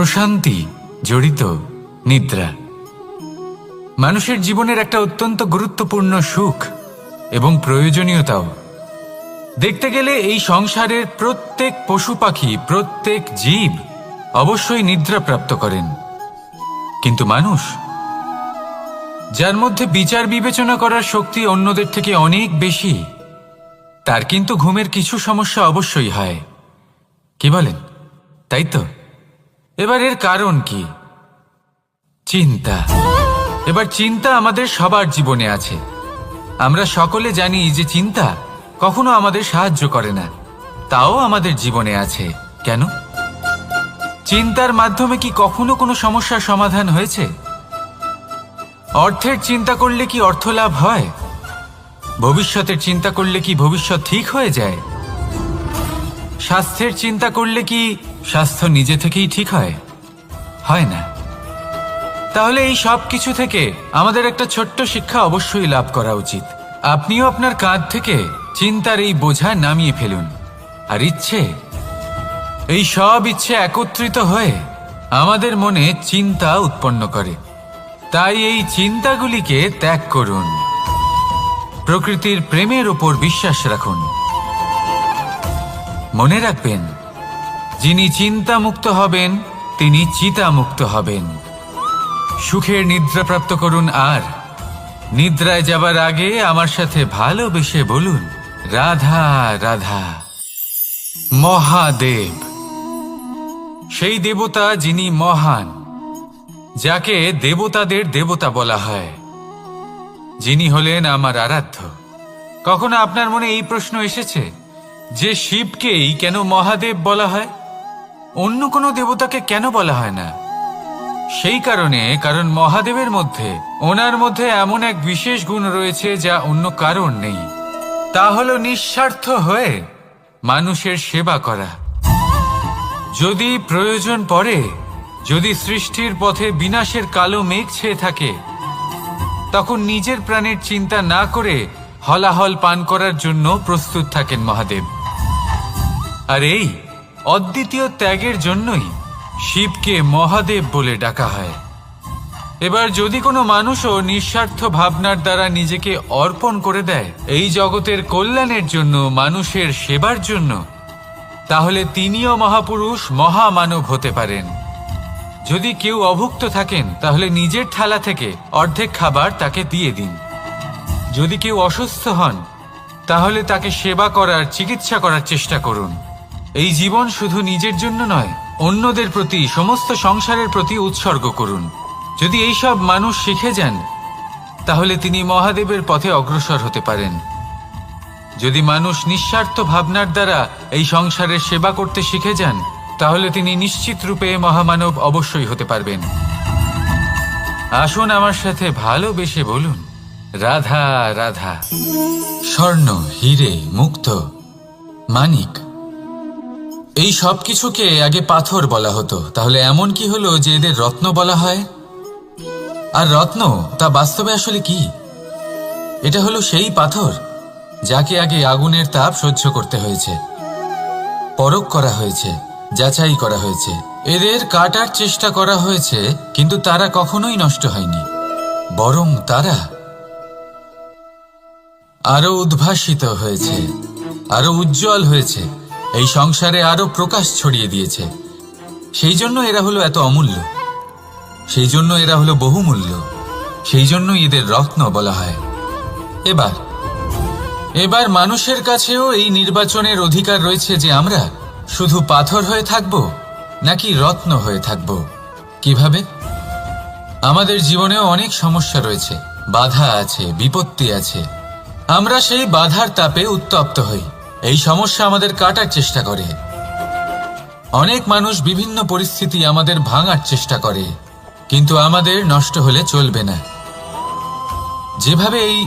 প্রশান্তি জড়িত নিদ্রা মানুষের জীবনের একটা অত্যন্ত গুরুত্বপূর্ণ সুখ এবং প্রয়োজনীয়তাও। দেখতে গেলে এই সংসারের প্রত্যেক পশু পাখি, প্রত্যেক জীব অবশ্যই নিদ্রা প্রাপ্ত করেন, কিন্তু মানুষ, যার মধ্যে বিচার বিবেচনা করার শক্তি অন্যদের থেকে অনেক বেশি, তার কিন্তু ঘুমের কিছু সমস্যা অবশ্যই হয়। কি বলেন, তাই তো? এবার এর কারণ কি? চিন্তা। এবার চিন্তা আমাদের সবার জীবনে আছে। আমরা সকলে জানি যে চিন্তা কখনো আমাদের সাহায্য করে না, তাও আমাদের জীবনে আছে। কেন? চিন্তার মাধ্যমে কি কখনো কোনো সমস্যার সমাধান হয়েছে? অর্থের চিন্তা করলে কি অর্থ লাভ হয়? ভবিষ্যতের চিন্তা করলে কি ভবিষ্যৎ ঠিক হয়ে যায়? স্বাস্থ্যের চিন্তা করলে কি স্বাস্থ্য নিজে থেকেই ঠিক হয়? হয় না। তাহলে এই সব কিছু থেকে আমাদের একটা ছোট্ট শিক্ষা অবশ্যই লাভ করা উচিত। আপনিও আপনার কাঁধ থেকে চিন্তার এই বোঝা নামিয়ে ফেলুন। আর এই সব ইচ্ছে একত্রিত হয়ে আমাদের মনে চিন্তা উৎপন্ন করে। তাই এই চিন্তাগুলিকে ত্যাগ করুন। প্রকৃতির প্রেমের ওপর বিশ্বাস রাখুন। মনে রাখবেন, যিনি চিন্তামুক্ত হবেন তিনি চিতামুক্ত হবেন। সুখের নিদ্রা প্রাপ্ত করুন, আর নিদ্রায় যাবার আগে আমার সাথে ভালোবেসে বলুন, রাধা রাধা। মহাদেব, সেই দেবতা যিনি মহান, যাকে দেবতাদের দেবতা বলা হয়, যিনি হলেন আমার আরাধ্য। কখনো আপনার মনে এই প্রশ্ন এসেছে যে শিবকেই কেন মহাদেব বলা হয়, অন্য কোনো দেবতাকে কেন বলা হয় না? সেই কারণ মহাদেবের মধ্যে, ওনার মধ্যে এমন এক বিশেষ গুণ রয়েছে যা অন্য কারণ নেই। তা হলো নিঃস্বার্থ হয়ে মানুষের সেবা করা। যদি প্রয়োজন পড়ে, যদি সৃষ্টির পথে বিনাশের কালো মেঘ ছেয়ে থাকে, তখন নিজের প্রাণের চিন্তা না করে হলাহল পান করার জন্য প্রস্তুত থাকেন মহাদেব। আর এই অদ্বিতীয় ত্যাগের জন্যই শিবকে মহাদেব বলে ডাকা হয়। এবার যদি কোনো মানুষও নিঃস্বার্থ ভাবনার দ্বারা নিজেকে অর্পণ করে দেয় এই জগতের কল্যাণের জন্য, মানুষের সেবার জন্য, তাহলে তিনিও মহাপুরুষ, মহামানব হতে পারেন। যদি কেউ অভুক্ত থাকেন, তাহলে নিজের থালা থেকে অর্ধেক খাবার তাকে দিয়ে দিন। যদি কেউ অসুস্থ হন, তাহলে তাকে সেবা করার, চিকিৎসা করার চেষ্টা করুন। এই জীবন শুধু নিজের জন্য নয়, অন্যদের প্রতি, সমস্ত সংসারের প্রতি উৎসর্গ করুন। যদি এই সব মানুষ শিখে যান, তাহলে তিনি মহাদেবের পথে অগ্রসর হতে পারেন। যদি মানুষ নিঃস্বার্থ ভাবনার দ্বারা এই সংসারের সেবা করতে শিখে যান, তাহলে তিনি নিশ্চিত রূপে মহামানব অবশ্যই হতে পারবেন। আসুন আমার সাথে ভালোবেসে বলুন, রাধা রাধা। স্বর্ণ, হিরে, মুক্ত, মানিক, এই সব কিছুকে আগে পাথর বলা হতো। তাহলে এমন কি হলো যে এদের রত্ন বলা হয়? আর রত্ন তা বাস্তবে আসলে কি? এটা হলো সেই পাথর যাকে আগে আগুনের তাপ সহ্য করতে হয়েছে, পরখ করা হয়েছে, যাচাই করা হয়েছে, এদের কাটার চেষ্টা করা হয়েছে, কিন্তু তারা কখনোই নষ্ট হয়নি, বরং তারা আরো উদ্ভাসিত হয়েছে, আরো উজ্জ্বল হয়েছে, এই সংসারে আরো প্রকাশ ছড়িয়ে দিয়েছে। সেই জন্য এরা হলো এত অমূল্য, সেই জন্য এরা হলো বহুমূল্য, সেই জন্য এদের রত্ন বলা হয়। এবার মানুষের কাছেও এই নির্বাচনের অধিকার রয়েছে যে আমরা শুধু পাথর হয়ে থাকব নাকি রত্ন হয়ে থাকব। কিভাবে? আমাদের জীবনেও অনেক সমস্যা রয়েছে, বাধা আছে, বিপত্তি আছে। আমরা সেই বাধার তাপে উত্তপ্ত হই, এই সমস্যা আমাদের কাটার চেষ্টা করে। অনেক মানুষ বিভিন্ন পরিস্থিতি আমাদের ভাঙার চেষ্টা করে, কিন্তু আমাদের নষ্ট হলে চলবে না। যেভাবে এই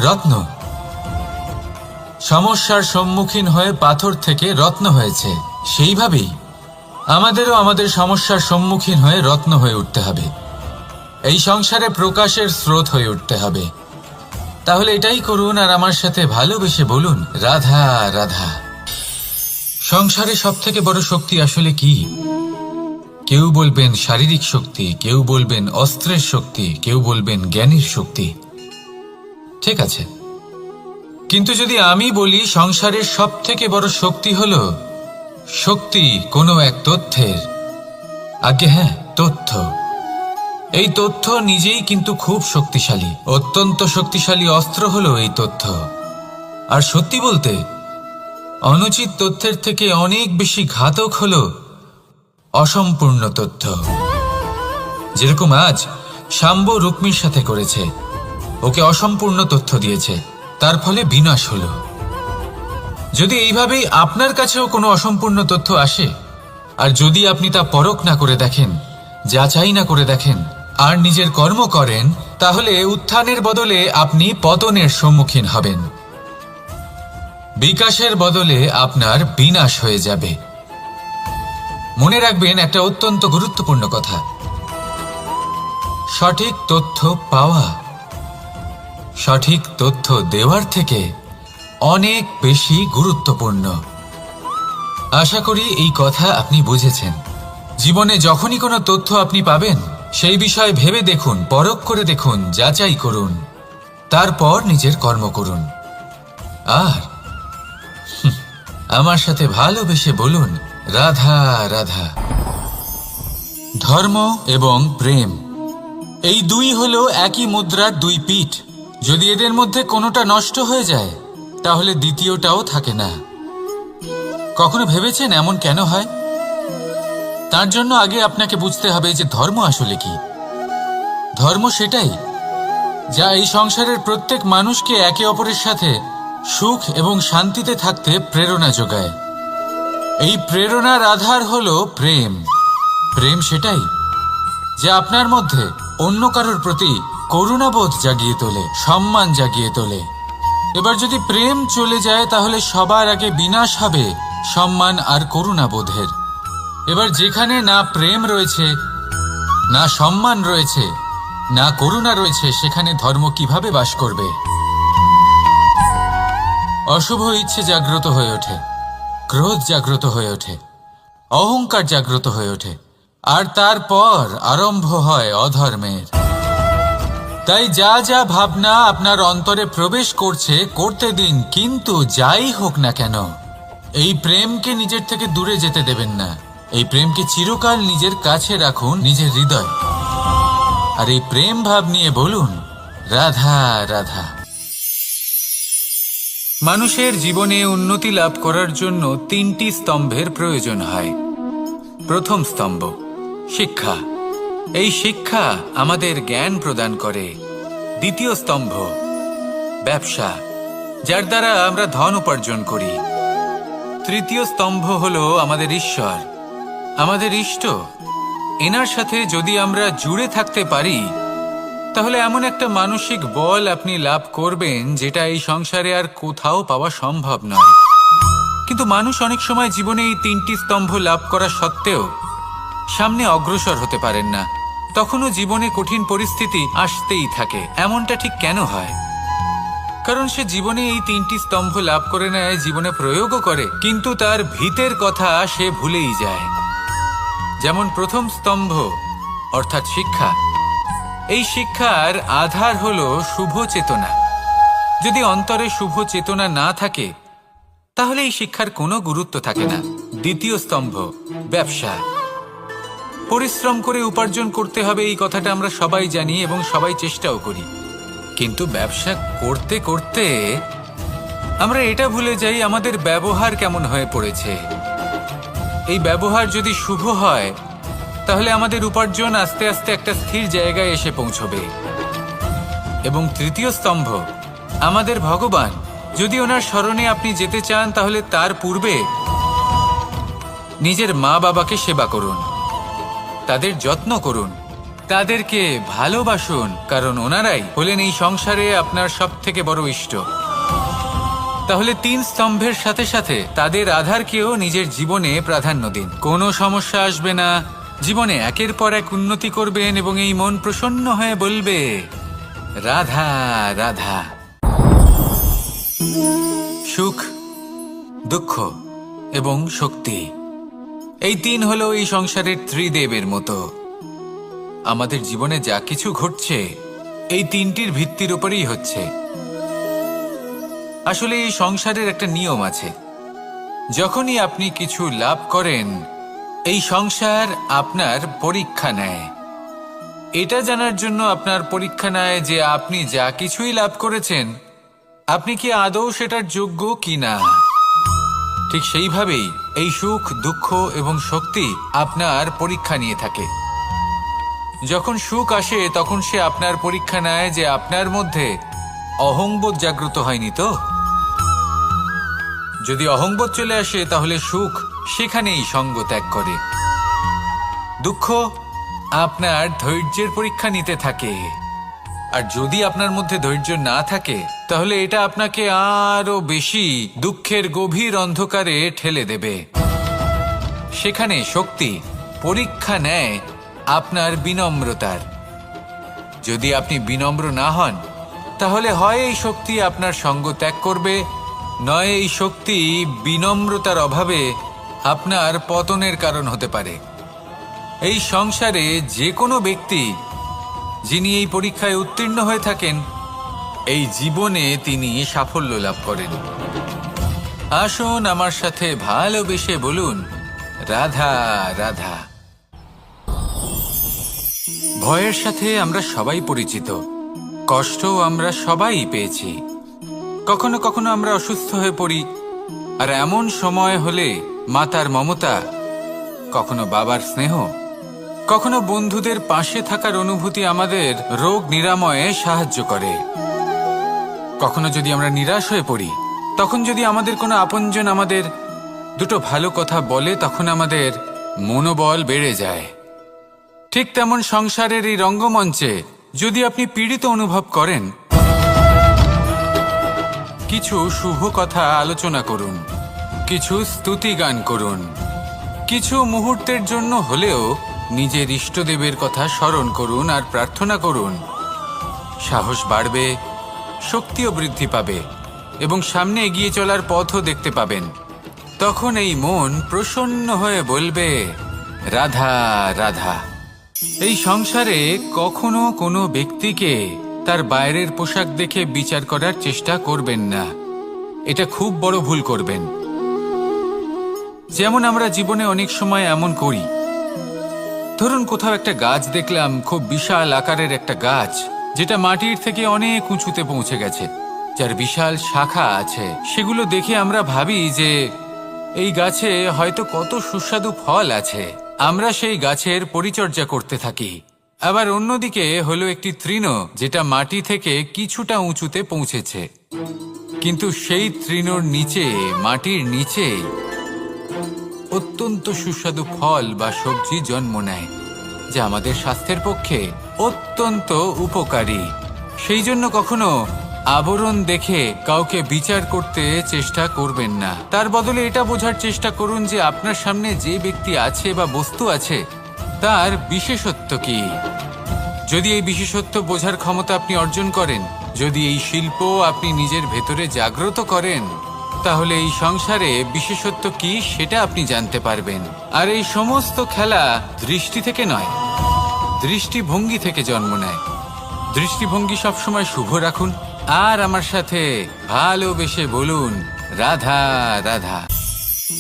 রত্ন সমস্যার সম্মুখীন হয়ে পাথর থেকে রত্ন হয়েছে, সেইভাবেই আমাদেরও আমাদের সমস্যার সম্মুখীন হয়ে রত্ন হয়ে উঠতে হবে। এই সংসারে প্রকাশের স্রোত হয়ে উঠতে হবে। তাহলে এটাই করুন আর আমার সাথে ভালোবেসে বলুন, রাধা রাধা। সংসারে সব থেকে বড় শক্তি আসলে কি? কেউ বলবেন শারীরিক শক্তি, কেউ বলবেন অস্ত্রের শক্তি, কেউ বলবেন জ্ঞানের শক্তি। ঠিক আছে, কিন্তু যদি আমি বলি সংসারের সব থেকে বড় শক্তি হল শক্তি কোনো এক তথ্যের, আগে হ্যাঁ, তথ্য। এই তথ্য নিজেই কিন্তু খুব শক্তিশালী, অত্যন্ত শক্তিশালী অস্ত্র হলো এই তথ্য। আর সত্যি বলতে অনুচিত তথ্যের থেকে অনেক বেশি ঘাতক হলো অসম্পূর্ণ তথ্য। যেরকম আজ শাম্ব রুক্মির সাথে করেছে, ওকে অসম্পূর্ণ তথ্য দিয়েছে, তার ফলে বিনাশ হলো। যদি এইভাবেই আপনার কাছেও কোনো অসম্পূর্ণ তথ্য আসে, আর যদি আপনি তা পরখ না করে দেখেন, যাচাই না করে দেখেন, আর নিজের কর্ম করেন, তাহলে উত্থানের বদলে আপনি পতনের সম্মুখীন হবেন। বিকাশের বদলে আপনার বিনাশ হয়ে যাবে। মনে রাখবেন একটা অত্যন্ত গুরুত্বপূর্ণ কথা, সঠিক তথ্য পাওয়া সঠিক তথ্য দেওয়ার থেকে অনেক বেশি গুরুত্বপূর্ণ। আশা করি এই কথা আপনি বুঝেছেন। জীবনে যখনই কোনো তথ্য আপনি পাবেন, সেই বিষয়ে ভেবে দেখুন, পরখ করে দেখুন, যাচাই করুন, তারপর নিজের কর্ম করুন। আর আমার সাথে ভালোবেসে বলুন, রাধা রাধা। ধর্ম এবং প্রেম, এই দুই হলো একই মুদ্রার দুই পিঠ। যদি এদের মধ্যে কোনোটা নষ্ট হয়ে যায়, তাহলে দ্বিতীয়টাও থাকে না। কখনো ভেবেছেন এমন কেন হয়? তার জন্য আগে আপনাকে বুঝতে হবে যে ধর্ম আসলে কি। ধর্ম সেটাই যা এই সংসারের প্রত্যেক মানুষকে একে অপরের সাথে সুখ এবং শান্তিতে থাকতে প্রেরণা যোগায়। এই প্রেরণার আধার হলো প্রেম। প্রেম সেটাই যা আপনার মধ্যে অন্য কারোর প্রতি করুণাবোধ জাগিয়ে তোলে, সম্মান জাগিয়ে তোলে। এবার যদি প্রেম চলে যায়, তাহলে সবার আগে বিনাশ হবে সম্মান আর করুণাবোধের। এবার যেখানে না প্রেম রয়েছে, না সম্মান রয়েছে, না করুণা রয়েছে, সেখানে ধর্ম কিভাবে বাস করবে? অশুভ ইচ্ছে জাগ্রত হয়ে ওঠে, ক্রোধ জাগ্রত হয়ে ওঠে, অহংকার জাগ্রত হয়ে ওঠে, আর তারপর আরম্ভ হয় অধর্মের। তাই যা যা ভাবনা আপনার অন্তরে প্রবেশ করছে, করতে দিন, কিন্তু যাই হোক না কেন, এই প্রেমকে নিজের থেকে দূরে যেতে দেবেন না। এই প্রেমকে চিরকাল নিজের কাছে রাখুন, নিজের হৃদয়। আর এই প্রেম ভাব নিয়ে বলুন, রাধা রাধা। মানুষের জীবনে উন্নতি লাভ করার জন্য তিনটি স্তম্ভের প্রয়োজন হয়। প্রথম স্তম্ভ শিক্ষা। এই শিক্ষা আমাদের জ্ঞান প্রদান করে। দ্বিতীয় স্তম্ভ ব্যবসা, যার দ্বারা আমরা ধন উপার্জন করি। তৃতীয় স্তম্ভ হলো আমাদের ঈশ্বর, আমাদের ইষ্ট। এনার সাথে যদি আমরা জুড়ে থাকতে পারি, তাহলে এমন একটা মানসিক বল আপনি লাভ করবেন যেটা এই সংসারে আর কোথাও পাওয়া সম্ভব নয়। কিন্তু মানুষ অনেক সময় জীবনে এই তিনটি স্তম্ভ লাভ করা সত্ত্বেও সামনে অগ্রসর হতে পারেন না। তখনও জীবনে কঠিন পরিস্থিতি আসতেই থাকে। এমনটা ঠিক কেন হয়? কারণ সে জীবনে এই তিনটি স্তম্ভ লাভ করে নেয়, জীবনে প্রয়োগও করে, কিন্তু তার ভিতের কথা সে ভুলেই যায়। যেমন প্রথম স্তম্ভ অর্থাৎ শিক্ষা। এই শিক্ষার আধার হলো শুভ চেতনা। যদি অন্তরে শুভ চেতনা না থাকে, তাহলে এই শিক্ষার কোনো গুরুত্ব থাকে না। দ্বিতীয় স্তম্ভ ব্যবসা। পরিশ্রম করে উপার্জন করতে হবে, এই কথাটা আমরা সবাই জানি এবং সবাই চেষ্টাও করি। কিন্তু ব্যবসা করতে করতে আমরা এটা ভুলে যাই আমাদের ব্যবহার কেমন হয়ে পড়েছে। এই ব্যবহার যদি শুভ হয়, তাহলে আমাদের উপার্জন আস্তে আস্তে একটা স্থির জায়গায় এসে পৌঁছবে। এবং তৃতীয় স্তম্ভ আমাদের ভগবান। যদি ওনার স্মরণে আপনি যেতে চান, তাহলে তার পূর্বে নিজের মা বাবাকে সেবা করুন, তাদের যত্ন করুন, তাদেরকে ভালোবাসুন, কারণ ওনারাই হলেন এই সংসারে আপনার সব থেকে বড় ইষ্ট। তাহলে তিন স্তম্ভের সাথে সাথে তাদের আধারকেও নিজের জীবনে প্রাধান্য দিন। কোনো সমস্যা আসবে না, জীবনে একের পর এক উন্নতি করবেন এবং এই মন প্রসন্ন হয়ে বলবে, রাধা রাধা। সুখ, দুঃখ এবং শক্তি এই তিন হলো এই সংসারের ত্রিদেবের মতো। আমাদের জীবনে যা কিছু ঘটছে এই তিনটির ভিত্তির উপরেই হচ্ছে। আসলে এই সংসারের একটা নিয়ম আছে, যখনই আপনি কিছু লাভ করেন এই সংসার আপনার পরীক্ষা নেয়। এটা জানার জন্য আপনার পরীক্ষা নেয় যে আপনি যা কিছুই লাভ করেছেন আপনি কি আদৌ সেটার যোগ্য কিনা। ঠিক সেইভাবেই এই সুখ, দুঃখ এবং শক্তি আপনার পরীক্ষা নিয়ে থাকে। যখন সুখ আসে তখন সে আপনার পরীক্ষা নেয় যে আপনার মধ্যে অহংবোধ জাগ্রত হয়নি তো। যদি অহংবোধ চলে আসে তাহলে সুখ সেখানেই সঙ্গ ত্যাগ করে। দুঃখ আপনার ধৈর্যের পরীক্ষা নিতে থাকে, আর যদি আপনার মধ্যে ধৈর্য না থাকে তাহলে এটা আপনাকে আরো বেশি দুঃখের গভীর অন্ধকারে ঠেলে দেবে। সেখানে শক্তি পরীক্ষা নেয় আপনার বিনম্রতার। যদি আপনি বিনম্র না হন তাহলে হয় এই শক্তি আপনার সঙ্গ ত্যাগ করবে, নয় এই শক্তি বিনম্রতার অভাবে আপনার পতনের কারণ হতে পারে। এই সংসারে যে কোনো ব্যক্তি যিনি এই পরীক্ষায় উত্তীর্ণ হয়ে থাকেন এই জীবনে তিনি সাফল্য লাভ করেন। আসুন আমার সাথে ভালোবেসে বলুন, রাধা রাধা। ভয়ের সাথে আমরা সবাই পরিচিত, কষ্টও আমরা সবাই পেয়েছি। কখনো কখনো আমরা অসুস্থ হয়ে পড়ি, আর এমন সময় হলে মাতার মমতা, কখনো বাবার স্নেহ, কখনো বন্ধুদের পাশে থাকার অনুভূতি আমাদের রোগ নিরাময়ে সাহায্য করে। কখনো যদি আমরা নিরাশ হয়ে পড়ি, তখন যদি আমাদের কোনো আপনজন আমাদের দুটো ভালো কথা বলে তখন আমাদের মনোবল বেড়ে যায়। ঠিক তেমন সংসারের এই রঙ্গমঞ্চে যদি আপনি পীড়িত অনুভব করেন, কিছু শুভ কথা আলোচনা করুন, কিছু স্তুতি গান করুন, কিছু মুহূর্তের জন্য হলেও নিজের ইষ্টদেবের কথা স্মরণ করুন আর প্রার্থনা করুন। সাহস বাড়বে, শক্তিও বৃদ্ধি পাবে এবং সামনে এগিয়ে চলার পথও দেখতে পাবেন। তখন এই মন প্রসন্ন হয়ে বলবে, রাধা রাধা। এই সংসারে কখনো কোনো ব্যক্তিকে তার বাইরের পোশাক দেখে বিচার করার চেষ্টা করবেন না, এটা খুব বড় ভুল করবেন। যেমন আমরা জীবনে অনেক সময় এমন করি, ধরুন কোথাও একটা গাছ দেখলাম, খুব বিশাল আকারের একটা গাছ, যেটা মাটির থেকে অনেক উঁচুতে পৌঁছে গেছে, যার বিশাল শাখা আছে। সেগুলো দেখে আমরা ভাবি যে এই গাছে হয়তো কত সুস্বাদু ফল আছে, আমরা সেই গাছের পরিচর্যা করতে থাকি। আবার অন্যদিকে হলো একটি তৃণ, যেটা মাটি থেকে কিছুটা উঁচুতে পৌঁছেছে, কিন্তু সেই তৃণর নিচে, মাটির নিচে অত্যন্ত সুস্বাদু ফল বা সবজি জন্ম নেয়, যা আমাদের স্বাস্থ্যের পক্ষে অত্যন্ত উপকারী। সেই জন্য কখনো আবরণ দেখে কাউকে বিচার করতে চেষ্টা করবেন না। তার বদলে এটা বোঝার চেষ্টা করুন যে আপনার সামনে যে ব্যক্তি আছে বা বস্তু আছে তার বিশেষত্ব কি। যদি এই বিশেষত্ব বোঝার ক্ষমতা আপনি অর্জন করেন, যদি এই শিল্প আপনি নিজের ভেতরে জাগ্রত করেন, তাহলে এই সংসারে বিশেষত্ব কি সেটা আপনি জানতে পারবেন। আর এই সমস্ত খেলা দৃষ্টি থেকে নয়, দৃষ্টিভঙ্গি থেকে জন্ম নেয়। দৃষ্টিভঙ্গি সবসময় শুভ রাখুন আর আমার সাথে ভালোবেসে বলুন, রাধা রাধা।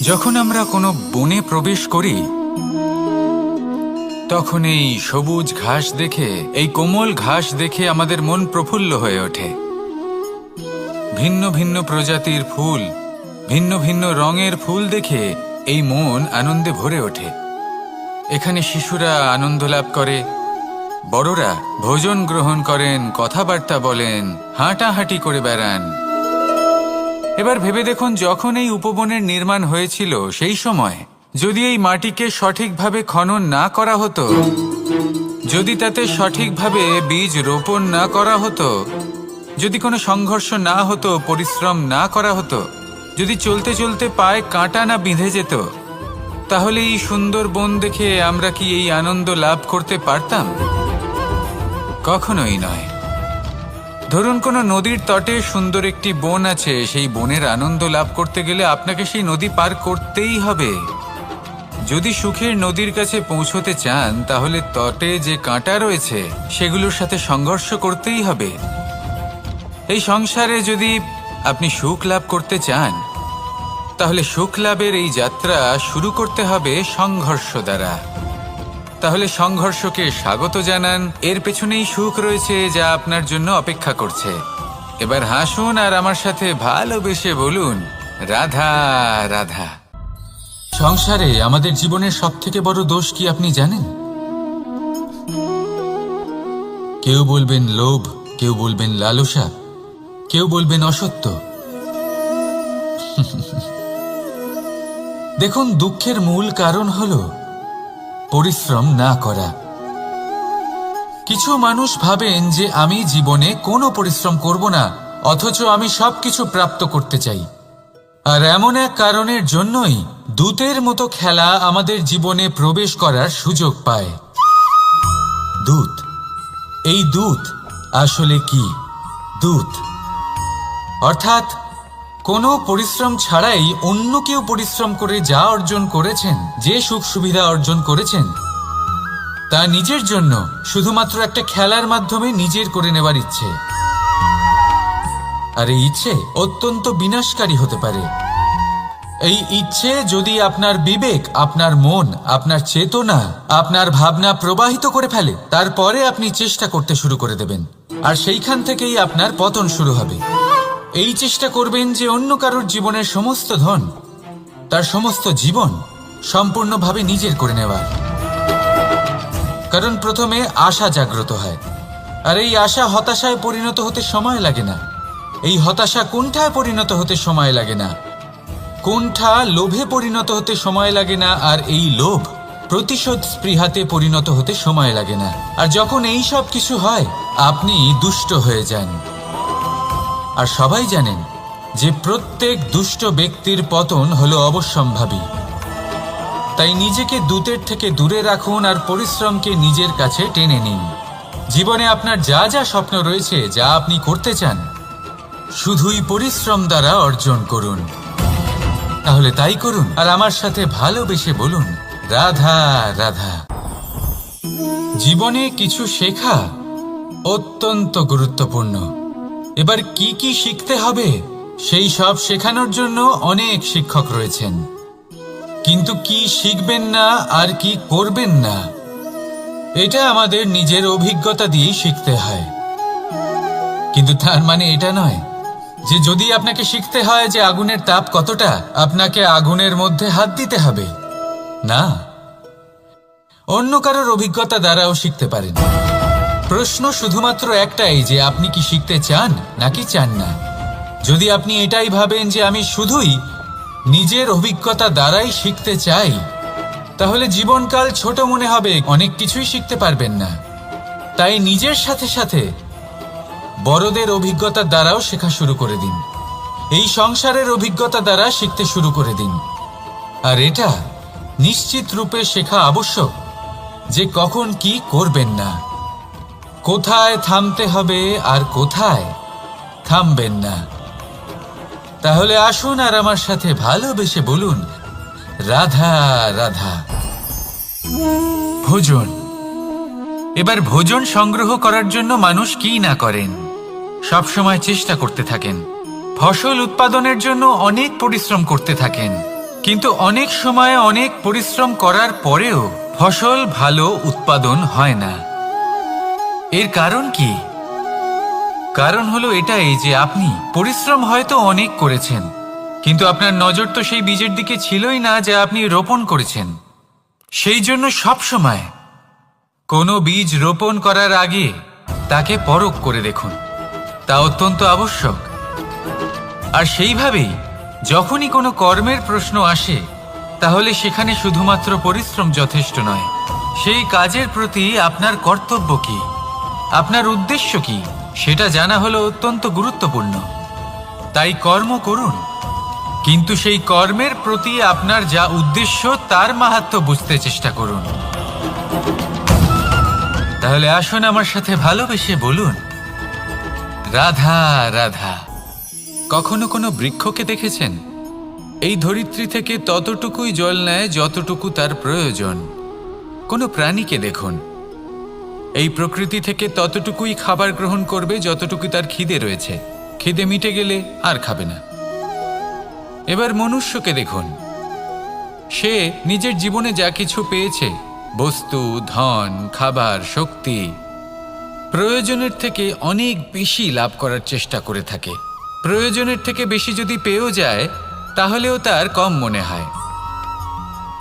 যখন আমরা কোনো বনে প্রবেশ করি তখন এই সবুজ ঘাস দেখে, এই কোমল ঘাস দেখে আমাদের মন প্রফুল্ল হয়ে ওঠে। ভিন্ন ভিন্ন প্রজাতির ফুল, ভিন্ন ভিন্ন রঙের ফুল দেখে এই মন আনন্দে ভরে ওঠে। এখানে শিশুরা আনন্দ লাভ করে, বড়রা ভোজন গ্রহণ করেন, কথাবার্তা বলেন, হাঁটাহাঁটি করে বেড়ান। এবার ভেবে দেখুন, যখন এই উপবনের নির্মাণ হয়েছিল সেই সময় যদি এই মাটিকে সঠিকভাবে খনন না করা হতো, যদি তাতে সঠিকভাবে বীজ রোপণ না করা হতো, যদি কোনো সংঘর্ষ না হতো, পরিশ্রম না করা হতো, যদি চলতে চলতে পায়ে কাঁটা না বিঁধে যেত, তাহলে এই সুন্দর বন দেখে আমরা কি এই আনন্দ লাভ করতে পারতাম? কখনোই নয়। ধরুন কোনো নদীর তটে সুন্দর একটি বন আছে, সেই বনের আনন্দ লাভ করতে গেলে আপনাকে সেই নদী পার করতেই হবে। যদি সুখের নদীর কাছে পৌঁছতে চান তাহলে তটে যে কাঁটা রয়েছে সেগুলোর সাথে সংঘর্ষ করতেই হবে। এই সংসারে যদি আপনি সুখ লাভ করতে চান তাহলে সুখ লাভের এই যাত্রা শুরু করতে হবে সংঘর্ষ দ্বারা। তাহলে সংঘর্ষকে স্বাগত জানান, এর পেছনেই সুখ রয়েছে যা আপনার জন্য অপেক্ষা করছে। এবার হাসুন আর আমার সাথে ভালোবেসে বলুন, রাধা রাধা। সংসারে আমাদের জীবনের সবথেকে বড় দোষ কি আপনি জানেন? কেউ বলবেন লোভ, কেউ বলবেন লালসা, কেউ বলবেন অসত্য। দেখুন, দুঃখের মূল কারণ হলো পরিশ্রম না করা। কিছু মানুষ ভাবেন যে আমি জীবনে কোনো পরিশ্রম করব না, অথচ আমি সবকিছু প্রাপ্ত করতে চাই। আর এমন এক কারণের জন্যই দূতের মতো খেলা আমাদের জীবনে প্রবেশ করার সুযোগ পায়। দূত, এই দূত আসলে কি? দূত অর্থাৎ কোনো পরিশ্রম ছাড়াই অন্য কেউ পরিশ্রম করে যা অর্জন করেছেন, যে সুখ সুবিধা অর্জন করেছেন, তা নিজের জন্য শুধুমাত্র একটা খেলার মাধ্যমে নিজের করে নেবার ইচ্ছে। আর এই ইচ্ছে অত্যন্ত বিনাশকারী হতে পারে। এই ইচ্ছে যদি আপনার বিবেক, আপনার মন, আপনার চেতনা, আপনার ভাবনা প্রবাহিত করে ফেলে, তারপরে আপনি চেষ্টা করতে শুরু করে দেবেন, আর সেইখান থেকেই আপনার পতন শুরু হবে। এই চেষ্টা করবেন যে অন্য কারোর জীবনের সমস্ত ধন, তার সমস্ত জীবন সম্পূর্ণভাবে নিজের করে নেওয়ার। কারণ প্রথমে আশা জাগ্রত হয়, আর এই আশা হতাশায় পরিণত হতে সময় লাগে না। এই হতাশা কুণ্ঠায় পরিণত হতে সময় লাগে না, কুণ্ঠা লোভে পরিণত হতে সময় লাগে না, আর এই লোভ প্রতিশোধ স্পৃহাতে পরিণত হতে সময় লাগে না। আর যখন এই সব কিছু হয়, আপনি দুষ্ট হয়ে যান। আর সবাই জানেন যে প্রত্যেক দুষ্ট ব্যক্তির পতন হলো অবশ্যম্ভাবী। তাই নিজেকে দূতের থেকে দূরে রাখুন আর পরিশ্রমকে নিজের কাছে টেনে নিন। জীবনে আপনার যা যা স্বপ্ন রয়েছে, যা আপনি করতে চান, শুধুই পরিশ্রম দ্বারা অর্জন করুন। তাহলে তাই করুন আর আমার সাথে ভালোবেসে বলুন, রাধা রাধা। জীবনে কিছু শেখা অত্যন্ত গুরুত্বপূর্ণ। এবার কি কি শিখতে হবে সেই সব শেখানোর জন্য অনেক শিক্ষক রয়েছেন, কিন্তু কি শিখবেন না আর কি করবেন না, এটা আমাদের নিজের অভিজ্ঞতা দিয়েই শিখতে হয়। কিন্তু তার মানে এটা নয় যে যদি আপনাকে শিখতে হয় যে আগুনের তাপ কতটা, আপনাকে আগুনের মধ্যে হাত দিতে হবে। না, অন্য কারোর অভিজ্ঞতা দ্বারাও শিখতে পারেন। প্রশ্ন শুধুমাত্র একটাই যে আপনি কি শিখতে চান নাকি চান না। যদি আপনি এটাই ভাবেন যে আমি শুধুই নিজের অভিজ্ঞতা দ্বারাই শিখতে চাই, তাহলে জীবনকাল ছোট মনে হবে, অনেক কিছুই শিখতে পারবেন না। তাই নিজের সাথে সাথে বড়দের অভিজ্ঞতা দ্বারাও শেখা শুরু করে দিন। এই সংসারের অভিজ্ঞতা দ্বারা শিখতে শুরু করে দিন। আর এটা নিশ্চিত রূপে শেখা আবশ্যক যে কখন কি করবেন না, কোথায় থামতে হবে আর কোথায় থামবেন না। তাহলে আসুন আর আমার সাথে ভালোবেসে বলুন, রাধা রাধা। ভোজন। এবার ভোজন সংগ্রহ করার জন্য মানুষ কি না করেন, সব সময় চেষ্টা করতে থাকেন। ফসল উৎপাদনের জন্য অনেক পরিশ্রম করতে থাকেন, কিন্তু অনেক সময় অনেক পরিশ্রম করার পরেও ফসল ভালো উৎপাদন হয় না। এর কারণ কি? কারণ হলো এটাই যে আপনি পরিশ্রম হয়তো অনেক করেছেন, কিন্তু আপনার নজর তো সেই বীজের দিকে ছিলই না যা আপনি রোপণ করেছেন। সেই জন্য সব সময় কোনো বীজ রোপণ করার আগে তাকে পরখ করে দেখুন, তা অত্যন্ত আবশ্যক। আর সেইভাবেই যখনই কোনো কর্মের প্রশ্ন আসে, তাহলে সেখানে শুধুমাত্র পরিশ্রম যথেষ্ট নয়। সেই কাজের প্রতি আপনার কর্তব্য কি, আপনার উদ্দেশ্য কি, সেটা জানা হলো অত্যন্ত গুরুত্বপূর্ণ। তাই কর্ম করুন, কিন্তু সেই কর্মের প্রতি আপনার যা উদ্দেশ্য তার মাহাত্ম্য বুঝতে চেষ্টা করুন। তাহলে আসুন আমার সাথে ভালোবেসে বলুন, রাধা রাধা। কখনো কোনো বৃক্ষকে দেখেছেন এই ধরিত্রী থেকে ততটুকুই জল নেয় যতটুকু তার প্রয়োজন। কোনো প্রাণীকে দেখুন, এই প্রকৃতি থেকে ততটুকুই খাবার গ্রহণ করবে যতটুকু তার খিদে রয়েছে। খিদে মিটে গেলে আর খাবে না। এবার মনুষ্যকে দেখুন, সে নিজের জীবনে যা কিছু পেয়েছে, বস্তু, ধন, খাবার, শক্তি, প্রয়োজনের থেকে অনেক বেশি লাভ করার চেষ্টা করে থাকে। প্রয়োজনের থেকে বেশি যদি পেয়েও যায় তাহলেও তার কম মনে হয়।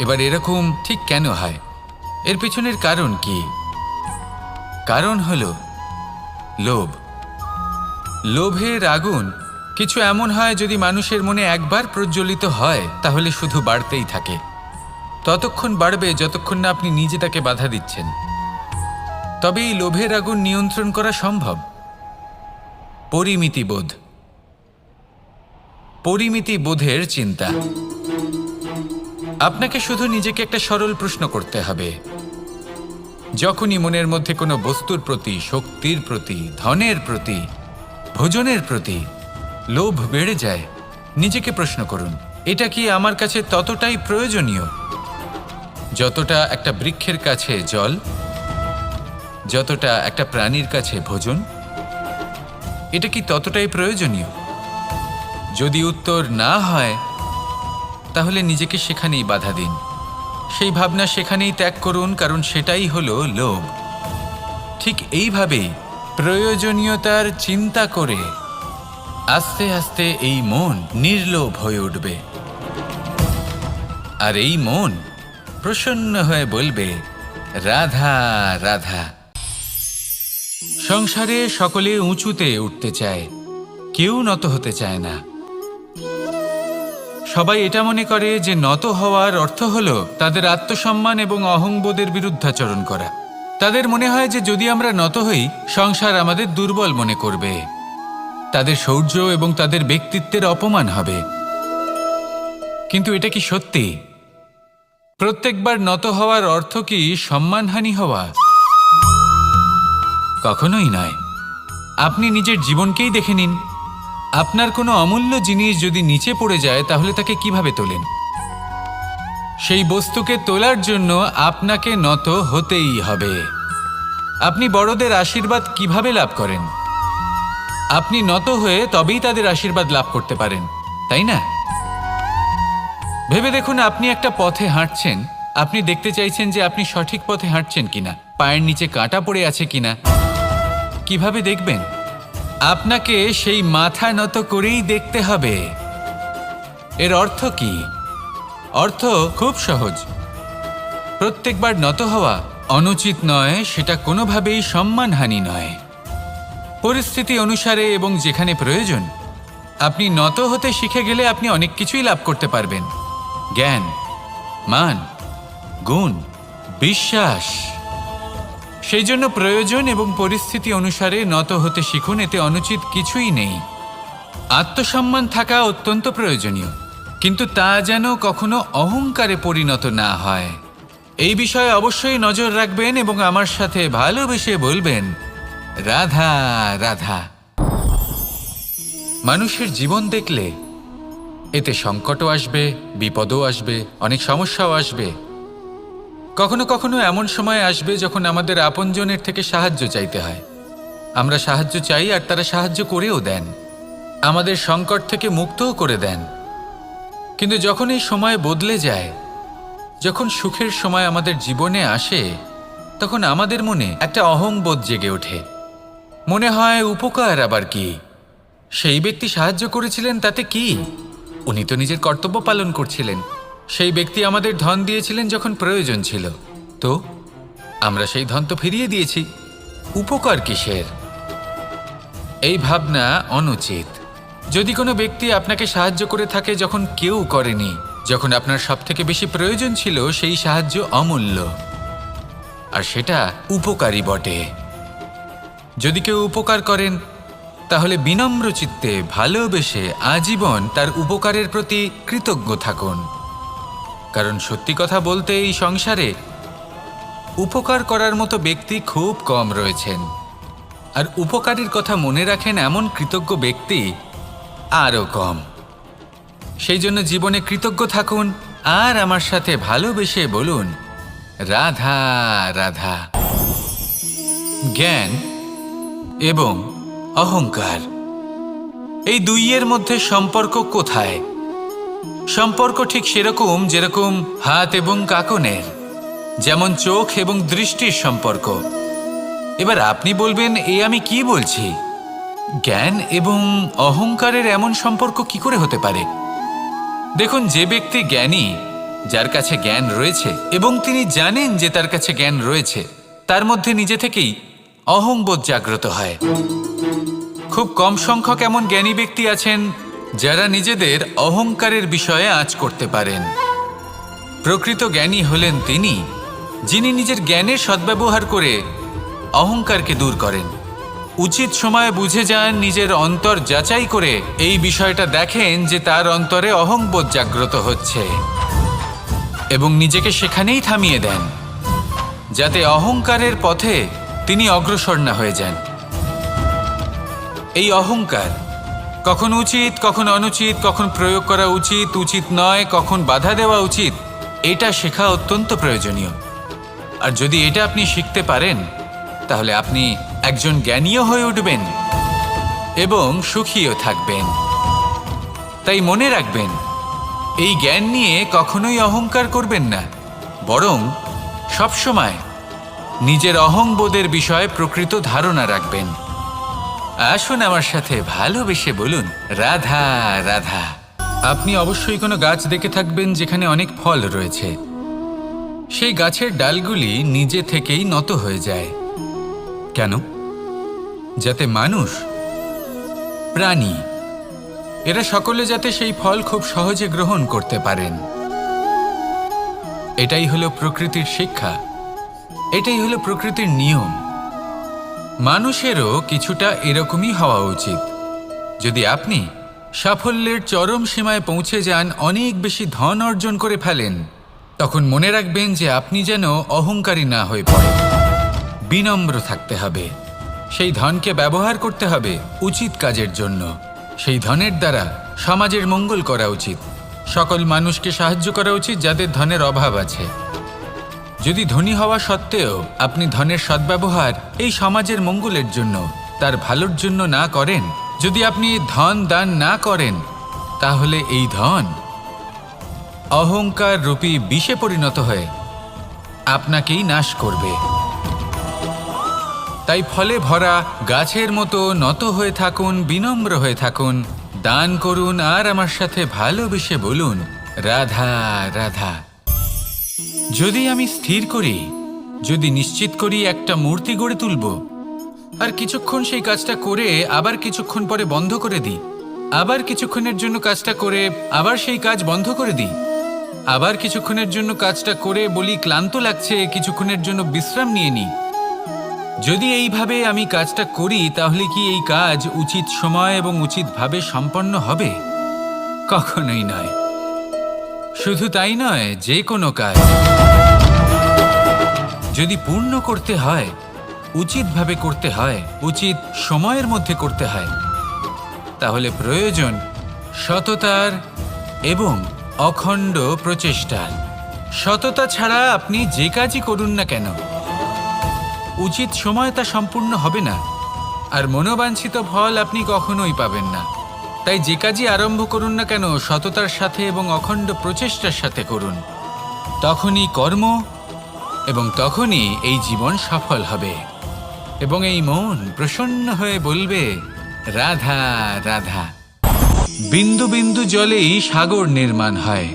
এবার এরকম ঠিক কেন হয়? এর পিছনের কারণ কি? কারণ হলো লোভ। লোভের আগুন কিছু এমন হয়, যদি মানুষের মনে একবার প্রজ্বলিত হয় তাহলে শুধু বাড়তেই থাকে। ততক্ষণ বাড়বে যতক্ষণ না আপনি নিজে তাকে বাধা দিচ্ছেন। তবে এই লোভের আগুন নিয়ন্ত্রণ করা সম্ভব। পরিমিতিবোধ, পরিমিতিবোধের চিন্তা। আপনাকে শুধু নিজেকে একটা সরল প্রশ্ন করতে হবে। যখনই মনের মধ্যে কোনো বস্তুর প্রতি, শক্তির প্রতি, ধনের প্রতি, ভোজনের প্রতি লোভ বেড়ে যায়, নিজেকে প্রশ্ন করুন, এটা কি আমার কাছে ততটাই প্রয়োজনীয় যতটা একটা বৃক্ষের কাছে জল, যতটা একটা প্রাণীর কাছে ভোজন? এটা কি ততটাই প্রয়োজনীয়? যদি উত্তর না হয় তাহলে নিজেকে সেখানেই বাধা দিন। সেই ভাবনা সেখানেই ত্যাগ করুন, কারণ সেটাই হলো লোভ। ঠিক এইভাবেই প্রয়োজনীয়তার চিন্তা করে আস্তে আস্তে এই মন নির্লোভ হয়ে উঠবে। আর এই মন প্রসন্ন হয়ে বলবে, রাধা রাধা। সংসারে সকলে উঁচুতে উঠতে চায়, কেউ নত হতে চায় না। সবাই এটা মনে করে যে নত হওয়ার অর্থ হলো তাদের আত্মসম্মান এবং অহংবোধের বিরুদ্ধাচরণ করা। তাদের মনে হয় যে যদি আমরা নত হই, সংসার আমাদের দুর্বল মনে করবে, তাদের শৌর্য এবং তাদের ব্যক্তিত্বের অপমান হবে। কিন্তু এটা কি সত্যি? প্রত্যেকবার নত হওয়ার অর্থ কি সম্মানহানি হওয়া? কখনোই নয়। আপনি নিজের জীবনকেই দেখে নিন। আপনার কোনো অমূল্য জিনিস যদি নিচে পড়ে যায় তাহলে তাকে কিভাবে তোলেন? সেই বস্তুকে তোলার জন্য আপনাকে নত হতেই হবে। আপনি বড়দের আশীর্বাদ কিভাবে লাভ করেন? আপনি নত হয়ে তবেই তাদের আশীর্বাদ লাভ করতে পারেন, তাই না? ভেবে দেখুন, আপনি একটা পথে হাঁটছেন, আপনি দেখতে চাইছেন যে আপনি সঠিক পথে হাঁটছেন কিনা, পায়ের নিচে কাঁটা পড়ে আছে কিনা। কিভাবে দেখবেন? আপনাকে সেই মাথা নত করেই দেখতে হবে। এর অর্থ কি? অর্থ খুব সহজ। প্রত্যেকবার নত হওয়া অনুচিত নয়, সেটা কোনোভাবেই সম্মানহানি নয়। পরিস্থিতি অনুসারে এবং যেখানে প্রয়োজন আপনি নত হতে শিখে গেলে আপনি অনেক কিছুই লাভ করতে পারবেন। জ্ঞান, মান, গুণ, বিশ্বাস। সেই জন্য প্রয়োজন এবং পরিস্থিতি অনুসারে নত হতে শিখুন, এতে অনুচিত কিছুই নেই। আত্মসম্মান থাকা অত্যন্ত প্রয়োজনীয়, কিন্তু তা যেন কখনো অহংকারে পরিণত না হয়। এই বিষয়ে অবশ্যই নজর রাখবেন এবং আমার সাথে ভালোবেসে বলবেন, রাধা রাধা। মানুষের জীবন দেখলে এতে সংকটও আসবে, বিপদও আসবে, অনেক সমস্যাও আসবে। কখনো কখনো এমন সময় আসবে যখন আমাদের আপনজনের থেকে সাহায্য চাইতে হয়। আমরা সাহায্য চাই আর তারা সাহায্য করেও দেন, আমাদের সংকট থেকে মুক্তও করে দেন। কিন্তু যখন এই সময় বদলে যায়, যখন সুখের সময় আমাদের জীবনে আসে, তখন আমাদের মনে একটা অহংবোধ জেগে ওঠে। মনে হয় উপকার আবার কি? সেই ব্যক্তি সাহায্য করেছিলেন তাতে কি? উনি তো নিজের কর্তব্য পালন করছিলেন। সেই ব্যক্তি আমাদের ধন দিয়েছিলেন যখন প্রয়োজন ছিল, তো আমরা সেই ধন তো ফিরিয়ে দিয়েছি, উপকার কিসের? এই ভাবনা অনুচিত। যদি কোনো ব্যক্তি আপনাকে সাহায্য করে থাকে যখন কেউ করেনি, যখন আপনার সবথেকে বেশি প্রয়োজন ছিল, সেই সাহায্য অমূল্য আর সেটা উপকারী বটে। যদি কেউ উপকার করেন তাহলে বিনম্র চিত্তে ভালোবেসে আজীবন তার উপকারের প্রতি কৃতজ্ঞ থাকুন। কারণ সত্যি কথা বলতে এই সংসারে উপকার করার মতো ব্যক্তি খুব কম রয়েছেন, আর উপকারীর কথা মনে রাখেন এমন কৃতজ্ঞ ব্যক্তি আরও কম। সেই জন্য জীবনে কৃতজ্ঞ থাকুন আর আমার সাথে ভালোবেসে বলুন, রাধা রাধা। জ্ঞান এবং অহংকার, এই দুইয়ের মধ্যে সম্পর্ক কোথায়? সম্পর্ক ঠিক সেরকম যেরকম হাত এবং কাকনের, যেমন চোখ এবং দৃষ্টির সম্পর্ক। এবার আপনি বলবেন, আমি কি বলছি? জ্ঞান এবং অহংকারের এমন সম্পর্ক কি করে হতে পারে? দেখুন, যে ব্যক্তি জ্ঞানী, যার কাছে জ্ঞান রয়েছে এবং তিনি জানেন যে তার কাছে জ্ঞান রয়েছে, তার মধ্যে নিজে থেকেই অহংবোধ জাগ্রত হয়। খুব কম সংখ্যক এমন জ্ঞানী ব্যক্তি আছেন যারা নিজেদের অহংকারের বিষয়ে আঁচ করতে পারেন। প্রকৃত জ্ঞানী হলেন তিনি, যিনি নিজের জ্ঞানের সদ্ব্যবহার করে অহংকারকে দূর করেন। উচিত সময়ে বুঝে যান, নিজের অন্তর যাচাই করে এই বিষয়টা দেখেন যে তার অন্তরে অহংবোধ জাগ্রত হচ্ছে এবং নিজেকে সেখানেই থামিয়ে দেন, যাতে অহংকারের পথে তিনি অগ্রসর না হয়ে যান। এই অহংকার কখন উচিত, কখন অনুচিত, কখন প্রয়োগ করা উচিত, উচিত নয়, কখন বাধা দেওয়া উচিত, এটা শেখা অত্যন্ত প্রয়োজনীয়। আর যদি এটা আপনি শিখতে পারেন, তাহলে আপনি একজন জ্ঞানীও হয়ে উঠবেন এবং সুখীও থাকবেন। তাই মনে রাখবেন, এই জ্ঞান নিয়ে কখনোই অহংকার করবেন না, বরং সবসময় নিজের অহংবোধের বিষয়ে প্রকৃত ধারণা রাখবেন। আসুন আমার সাথে ভালোবেসে বলুন, রাধা রাধা। আপনি অবশ্যই কোনো গাছ দেখে থাকবেন যেখানে অনেক ফল রয়েছে। সেই গাছের ডালগুলি নিজে থেকেই নত হয়ে যায়। কেন? যাতে মানুষ, প্রাণী, এরা সকলে যাতে সেই ফল খুব সহজে গ্রহণ করতে পারেন। এটাই হলো প্রকৃতির শিক্ষা, এটাই হলো প্রকৃতির নিয়ম। মানুষেরও কিছুটা এরকমই হওয়া উচিত। যদি আপনি সাফল্যের চরম সীমায় পৌঁছে যান, অনেক বেশি ধন অর্জন করে ফেলেন, তখন মনে রাখবেন যে আপনি যেন অহংকারী না হয়ে পড়েন। বিনম্র থাকতে হবে। সেই ধনকে ব্যবহার করতে হবে উচিত কাজের জন্য। সেই ধনের দ্বারা সমাজের মঙ্গল করা উচিত। সকল মানুষকে সাহায্য করা উচিত যাদের ধনের অভাব আছে। যদি ধনী হওয়া সত্ত্বেও আপনি ধনের সদ্ব্যবহার এই সমাজের মঙ্গলের জন্য, তার ভালোর জন্য না করেন, যদি আপনি ধন দান না করেন, তাহলে এই ধন অহংকার রূপী বিষে পরিণত হয়ে আপনাকেই নাশ করবে। তাই ফলে ভরা গাছের মতো নত হয়ে থাকুন, বিনম্র হয়ে থাকুন, দান করুন আর আমার সাথে ভালোবেসে বলুন, রাধা রাধা। যদি আমি স্থির করি, যদি নিশ্চিত করি একটা মূর্তি গড়ে তুলব, আর কিছুক্ষণ সেই কাজটা করে আবার কিছুক্ষণ পরে বন্ধ করে দিই, আবার কিছুক্ষণের জন্য কাজটা করে আবার সেই কাজ বন্ধ করে দিই, আবার কিছুক্ষণের জন্য কাজটা করে বলি ক্লান্ত লাগছে, কিছুক্ষণের জন্য বিশ্রাম নিয়ে নিই, যদি এইভাবে আমি কাজটা করি, তাহলে কি এই কাজ উচিত সময় এবং উচিতভাবে সম্পন্ন হবে? কখনোই নয়। শুধু তাই নয়, যে কোনো কাজ যদি পূর্ণ করতে হয়, উচিতভাবে করতে হয়, উচিত সময়ের মধ্যে করতে হয়, তাহলে প্রয়োজন সততার এবং অখণ্ড প্রচেষ্টার। সততা ছাড়া আপনি যে কাজই করুন না কেন, উচিত সময় তা সম্পূর্ণ হবে না, আর মনোবাঞ্ছিত ফল আপনি কখনোই পাবেন না। তাই যে কাজই আরম্ভ করুন না কেন, সততার সাথে এবং অখণ্ড প্রচেষ্টার সাথে করুন। তখনই কর্ম এবং তখনই এই জীবন সফল হবে এবং এই মন প্রসন্ন হয়ে বলবে, রাধা রাধা। বিন্দু বিন্দু জলেই সাগর নির্মাণ হয়।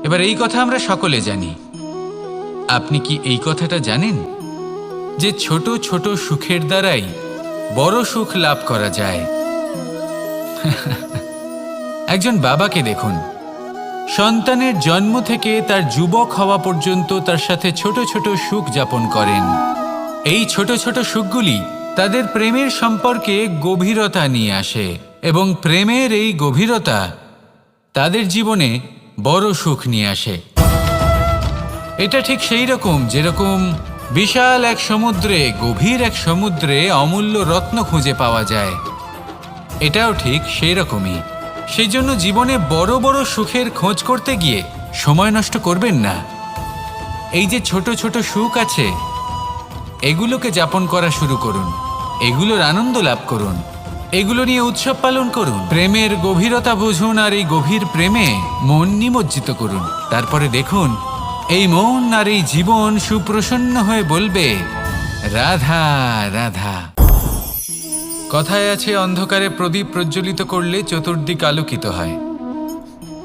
এবার এই কথা আমরা সকলে জানি। আপনি কি এই কথাটা জানেন যে ছোট ছোট সুখের দ্বারাই বড় সুখ লাভ করা যায়? একজন বাবাকে দেখুন, সন্তানের জন্ম থেকে তার যুবক হওয়া পর্যন্ত তার সাথে ছোট ছোট সুখ যাপন করেন। এই ছোট ছোট সুখগুলি তাদের প্রেমের সম্পর্কে গভীরতা নিয়ে আসে এবং প্রেমের এই গভীরতা তাদের জীবনে বড় সুখ নিয়ে আসে। এটা ঠিক সেই রকম যেরকম বিশাল এক সমুদ্রে, গভীর এক সমুদ্রে অমূল্য রত্ন খুঁজে পাওয়া যায়। এটাও ঠিক সেই রকমই। সেই জন্য জীবনে বড় বড় সুখের খোঁজ করতে গিয়ে সময় নষ্ট করবেন না। এই যে ছোট ছোট সুখ আছে, এগুলোকে যাপন করা শুরু করুন, এগুলোর আনন্দ লাভ করুন, এগুলো নিয়ে উৎসব পালন করুন, প্রেমের গভীরতা বুঝুন আর এই গভীর প্রেমে মন নিমজ্জিত করুন। তারপরে দেখুন এই মন আর এই জীবন সুপ্রসন্ন হয়ে বলবে, রাধা রাধা। কথায় আছে, অন্ধকারে প্রদীপ প্রজ্বলিত করলে চতুর্দিক আলোকিত হয়।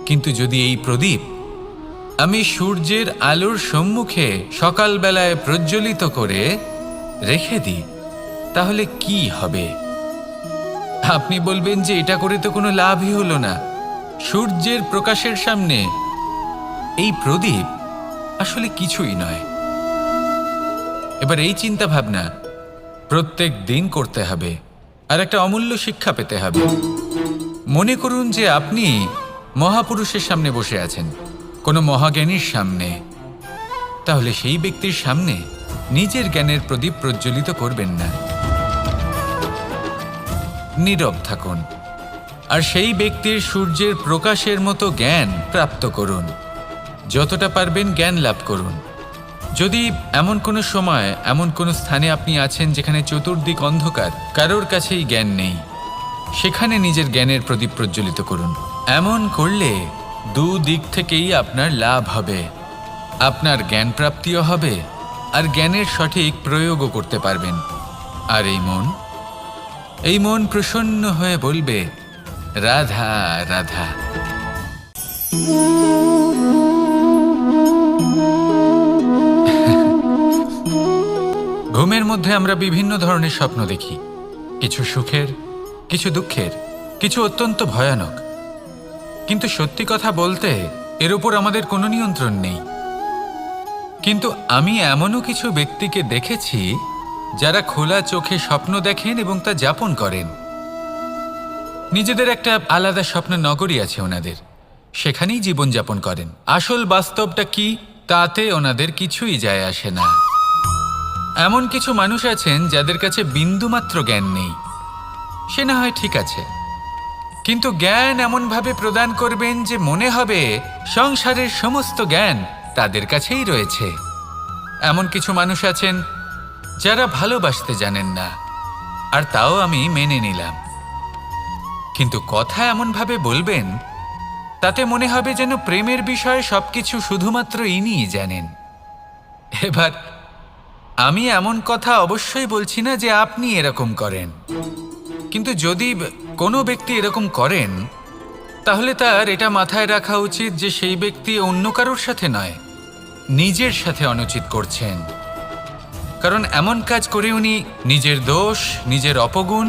কিন্তু যদি এই প্রদীপ আমি সূর্যের আলোর সম্মুখে সকালবেলায় প্রজ্বলিত করে রেখে দিই, তাহলে কি হবে? আপনি বলবেন যে এটা করে তো কোনো লাভই হলো না। সূর্যের প্রকাশের সামনে এই প্রদীপ আসলে কিছুই নয়। এবার এই চিন্তা ভাবনা প্রত্যেক দিন করতে হবে, আর একটা অমূল্য শিক্ষা পেতে হবে। মনে করুন যে আপনি মহাপুরুষের সামনে বসে আছেন, কোনো মহাজ্ঞানীর সামনে, তাহলে সেই ব্যক্তির সামনে নিজের জ্ঞানের প্রদীপ প্রজ্বলিত করবেন না, নীরব থাকুন আর সেই ব্যক্তির সূর্যের প্রকাশের মতো জ্ঞান প্রাপ্ত করুন। যতটা পারবেন জ্ঞান লাভ করুন। যদি এমন কোনো সময়, এমন কোনো স্থানে আপনি আছেন যেখানে চতুর্দিক অন্ধকার, কারোর কাছেই জ্ঞান নেই, সেখানে নিজের জ্ঞানের প্রদীপ প্রজ্বলিত করুন। এমন করলে দুদিক থেকেই আপনার লাভ হবে। আপনার জ্ঞান প্রাপ্তিও হবে আর জ্ঞানের সঠিক প্রয়োগও করতে পারবেন। আর এই মন প্রসন্ন হয়ে বলবে, রাধা রাধা। ঘুমের মধ্যে আমরা বিভিন্ন ধরনের স্বপ্ন দেখি, কিছু সুখের, কিছু দুঃখের, কিছু অত্যন্ত ভয়ানক। কিন্তু সত্যি কথা বলতে এর উপর আমাদের কোনো নিয়ন্ত্রণ নেই। কিন্তু আমি এমনও কিছু ব্যক্তিকে দেখেছি যারা খোলা চোখে স্বপ্ন দেখেন এবং তা যাপন করেন। নিজেদের একটা আলাদা স্বপ্ন নগরী আছে ওনাদের, সেখানেই জীবনযাপন করেন। আসল বাস্তবটা কি তাতে ওনাদের কিছুই যায় আসে না। এমন কিছু মানুষ আছেন যাদের কাছে বিন্দুমাত্র জ্ঞান নেই, সে না হয় ঠিক আছে, কিন্তু জ্ঞান এমনভাবে প্রদান করবেন যে মনে হবে সংসারের সমস্ত জ্ঞান তাদের কাছেই রয়েছে। এমন কিছু মানুষ আছেন যারা ভালোবাসতে জানেন না, আর তাও আমি মেনে নিলাম, কিন্তু কথা এমনভাবে বলবেন তাতে মনে হবে যেন প্রেমের বিষয়ে সবকিছু শুধুমাত্র ইনিই জানেন। এবার আমি এমন কথা অবশ্যই বলছি না যে আপনি এরকম করেন, কিন্তু যদি কোনো ব্যক্তি এরকম করেন তাহলে তার এটা মাথায় রাখা উচিত যে সেই ব্যক্তি অন্য কারোর সাথে নয়, নিজের সাথে অনুচিত করছেন। কারণ এমন কাজ করে উনি নিজের দোষ, নিজের অপগুণ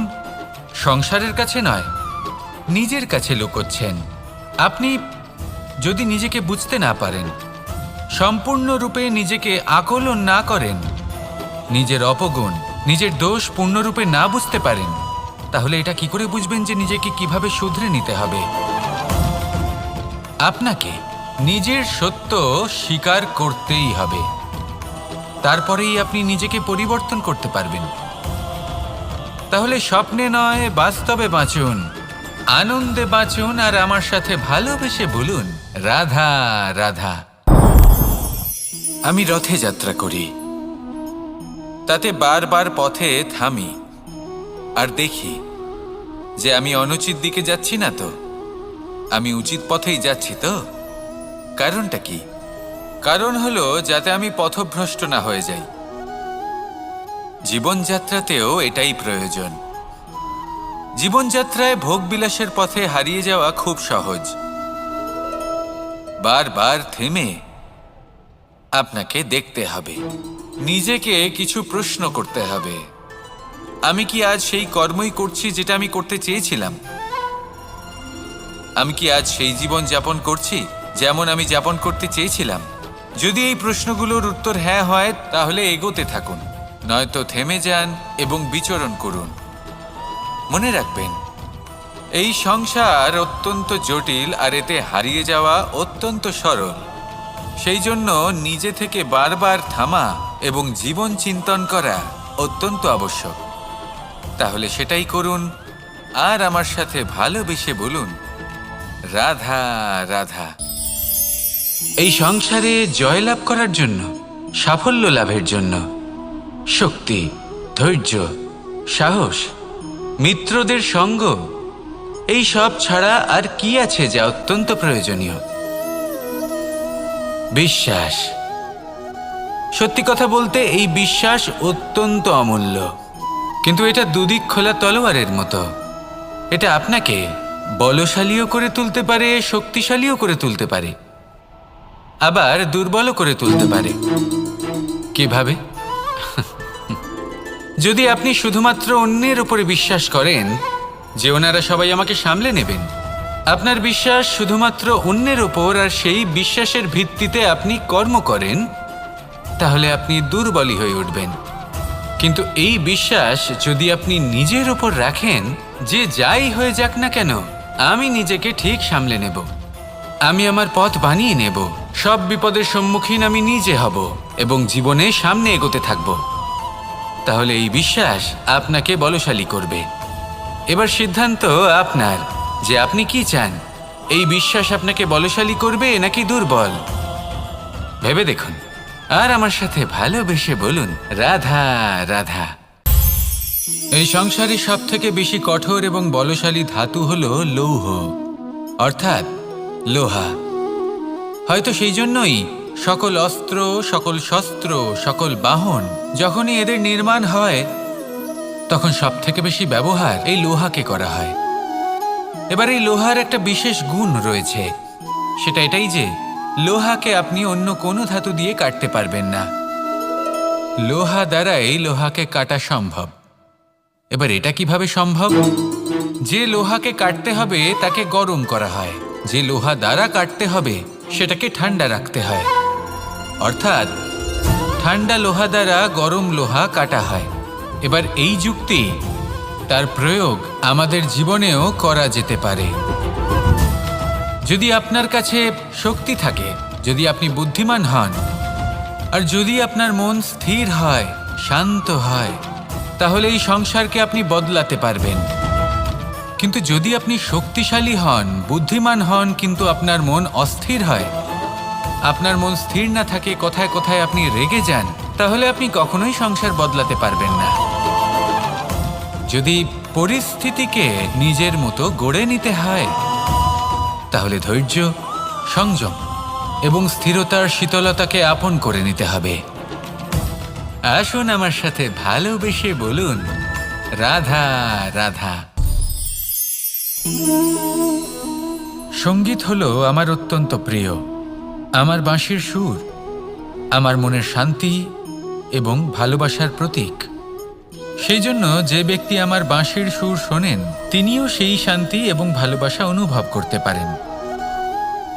সংসারের কাছে নয়, নিজের কাছে লুকোচ্ছেন। আপনি যদি নিজেকে বুঝতে না পারেন, সম্পূর্ণরূপে নিজেকে আকলন না করেন, নিজের অপগুণ, নিজের দোষ পূর্ণরূপে না বুঝতে পারেন, তাহলে এটা কি করে বুঝবেন যে নিজেকে কিভাবে শুধরে নিতে হবে? আপনাকে নিজের সত্য স্বীকার করতেই হবে, তারপরেই আপনি নিজেকে পরিবর্তন করতে পারবেন। তাহলে স্বপ্নে নয়, বাস্তবে বাঁচুন, আনন্দে বাঁচুন, আর আমার সাথে ভালোবেসে বলুন, রাধা রাধা। আমি রথে যাত্রা করি, তাতে বারবার পথে থামি আর দেখি যে আমি অনুচিত দিকে যাচ্ছি না তো, আমি উচিত পথেই যাচ্ছি তো। কারণটা কি? কারণ হলো যাতে আমি পথভ্রষ্ট না হয়ে যাই। জীবনযাত্রাতেও এটাই প্রয়োজন। জীবনযাত্রায় ভোগবিলাসের পথে হারিয়ে যাওয়া খুব সহজ। বারবার থেমে আপনাকে দেখতে হবে, নিজেকে কিছু প্রশ্ন করতে হবে। আমি কি আজ সেই কর্মই করছি যেটা আমি করতে চেয়েছিলাম? আমি কি আজ সেই জীবন যাপন করছি যেমন আমি যাপন করতে চেয়েছিলাম? যদি এই প্রশ্নগুলোর উত্তর হ্যাঁ হয় তাহলে এগোতে থাকুন, নয়তো থেমে যান এবং বিচরণ করুন। মনে রাখবেন, এই সংসার অত্যন্ত জটিল আর এতে হারিয়ে যাওয়া অত্যন্ত সরল। সেই জন্য নিজে থেকে বারবার থামা এবং জীবন চিন্তন করা অত্যন্ত আবশ্যক। তাহলে সেটাই করুন আর আমার সাথে ভালোবেসে বলুন, রাধা রাধা। এই সংসারে জয়লাভ করার জন্য, সাফল্য লাভের জন্য শক্তি, ধৈর্য, সাহস, মিত্রদের সঙ্গ, এই সব ছাড়া আর কি আছে যা অত্যন্ত প্রয়োজনীয়? বিশ্বাস। সত্যি কথা বলতে এই বিশ্বাস অত্যন্ত অমূল্য, কিন্তু এটা দুদিক খোলা তলোয়ারের মতো। এটা আপনাকে বলশালীও করে তুলতে পারে, শক্তিশালীও করে তুলতে পারে, আবার দুর্বলও করে তুলতে পারে। কিভাবে? যদি আপনি শুধুমাত্র অন্যের উপরে বিশ্বাস করেন যে ওনারা সবাই আমাকে সামলে নেবেন, আপনার বিশ্বাস শুধুমাত্র অন্যের ওপর, আর সেই বিশ্বাসের ভিত্তিতে আপনি কর্ম করেন, তাহলে আপনি দুর্বলই হয়ে উঠবেন। কিন্তু এই বিশ্বাস যদি আপনি নিজের ওপর রাখেন যে যাই হয়ে যাক না কেন, আমি নিজেকে ঠিক সামলে নেব, আমি আমার পথ বানিয়ে নেব, সব বিপদের সম্মুখীন আমি নিজে হব এবং জীবনে সামনে এগোতে থাকব, তাহলে এই বিশ্বাস আপনাকে বলশালী করবে। এবার সিদ্ধান্ত আপনার যে আপনি কি চান। এই বিশ্বাস আপনাকে বলশালী করবে নাকি দুর্বল? ভেবে দেখুন, আর আমার সাথে ভালোবেসে বলুন রাধা রাধা। এই সংসারে সব থেকে বেশি কঠোর এবং বলশালী ধাতু হলো লৌহ, অর্থাৎ লোহা। হয়তো সেই জন্যই সকল অস্ত্র, সকল শস্ত্র, সকল বাহন যখনই এদের নির্মাণ হয় তখন সব থেকে বেশি ব্যবহার এই লোহাকে করা হয়। এবার এই লোহার একটা বিশেষ গুণ রয়েছে, সেটা এটাই যে লোহাকে আপনি অন্য কোনো ধাতু দিয়ে কাটতে পারবেন না। লোহা দ্বারাই লোহাকে কাটা সম্ভব। এবার এটা কিভাবে সম্ভব? যে লোহাকে কাটতে হবে তাকে গরম করা হয়, যে লোহা দ্বারা কাটতে হবে সেটাকে ঠান্ডা রাখতে হয়, অর্থাৎ ঠান্ডা লোহা দ্বারা গরম লোহা কাটা হয়। এবার এই যুক্তি, তার প্রয়োগ আমাদের জীবনেও করা যেতে পারে। যদি আপনার কাছে শক্তি থাকে, যদি আপনি বুদ্ধিমান হন, আর যদি আপনার মন স্থির হয়, শান্ত হয়, তাহলে এই সংসারকে আপনি বদলাতে পারবেন। কিন্তু যদি আপনি শক্তিশালী হন, বুদ্ধিমান হন, কিন্তু আপনার মন অস্থির হয়, আপনার মন স্থির না থাকে, কথায় কথায় আপনি রেগে যান, তাহলে আপনি কখনোই সংসার বদলাতে পারবেন না। যদি পরিস্থিতিকে নিজের মতো গড়ে নিতে হয়, তাহলে ধৈর্য, সংযম এবং স্থিরতার শীতলতাকে আপন করে নিতে হবে। আসুন আমার সাথে ভালোবেসে বলুন রাধা রাধা। সঙ্গীত হলো আমার অত্যন্ত প্রিয়। আমার বাঁশির সুর আমার মনের শান্তি এবং ভালোবাসার প্রতীক। সেই জন্য যে ব্যক্তি আমার বাঁশির সুর শোনেন, তিনিও সেই শান্তি এবং ভালোবাসা অনুভব করতে পারেন।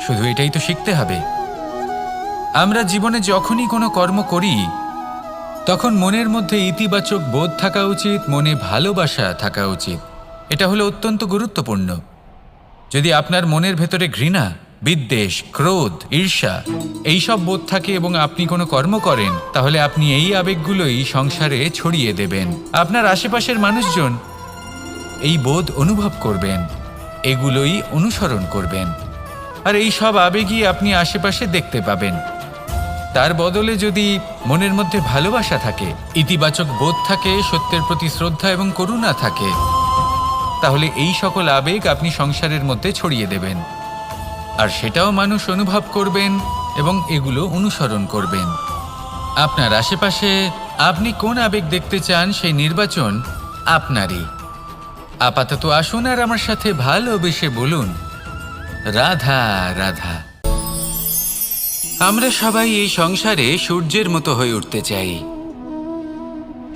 শুধু এটাই তো শিখতে হবে। আমরা জীবনে যখনই কোনো কর্ম করি, তখন মনের মধ্যে ইতিবাচক বোধ থাকা উচিত, মনে ভালোবাসা থাকা উচিত। এটা হলো অত্যন্ত গুরুত্বপূর্ণ। যদি আপনার মনের ভেতরে ঘৃণা, বিদ্বেষ, ক্রোধ, ঈর্ষা এইসব বোধ থাকে এবং আপনি কোনো কর্ম করেন, তাহলে আপনি এই আবেগগুলোই সংসারে ছড়িয়ে দেবেন। আপনার আশেপাশের মানুষজন এই বোধ অনুভব করবেন, এগুলোই অনুসরণ করবেন, আর এই সব আবেগই আপনি আশেপাশে দেখতে পাবেন। তার বদলে যদি মনের মধ্যে ভালোবাসা থাকে, ইতিবাচক বোধ থাকে, সত্যের প্রতি শ্রদ্ধা এবং করুণা থাকে, তাহলে এই সকল আবেগ আপনি সংসারের মধ্যে ছড়িয়ে দেবেন, আর সেটাও মানুষ অনুভব করবেন এবং এগুলো অনুসরণ করবেন। আপনার আশেপাশে আপনি কোন আবেগ দেখতে চান, সেই নির্বাচন আপনারই। আপাতত আসুন আর আমার সাথে ভালোবেসে বলুন রাধা রাধা। আমরা সবাই এই সংসারে সূর্যের মতো হয়ে উঠতে চাই,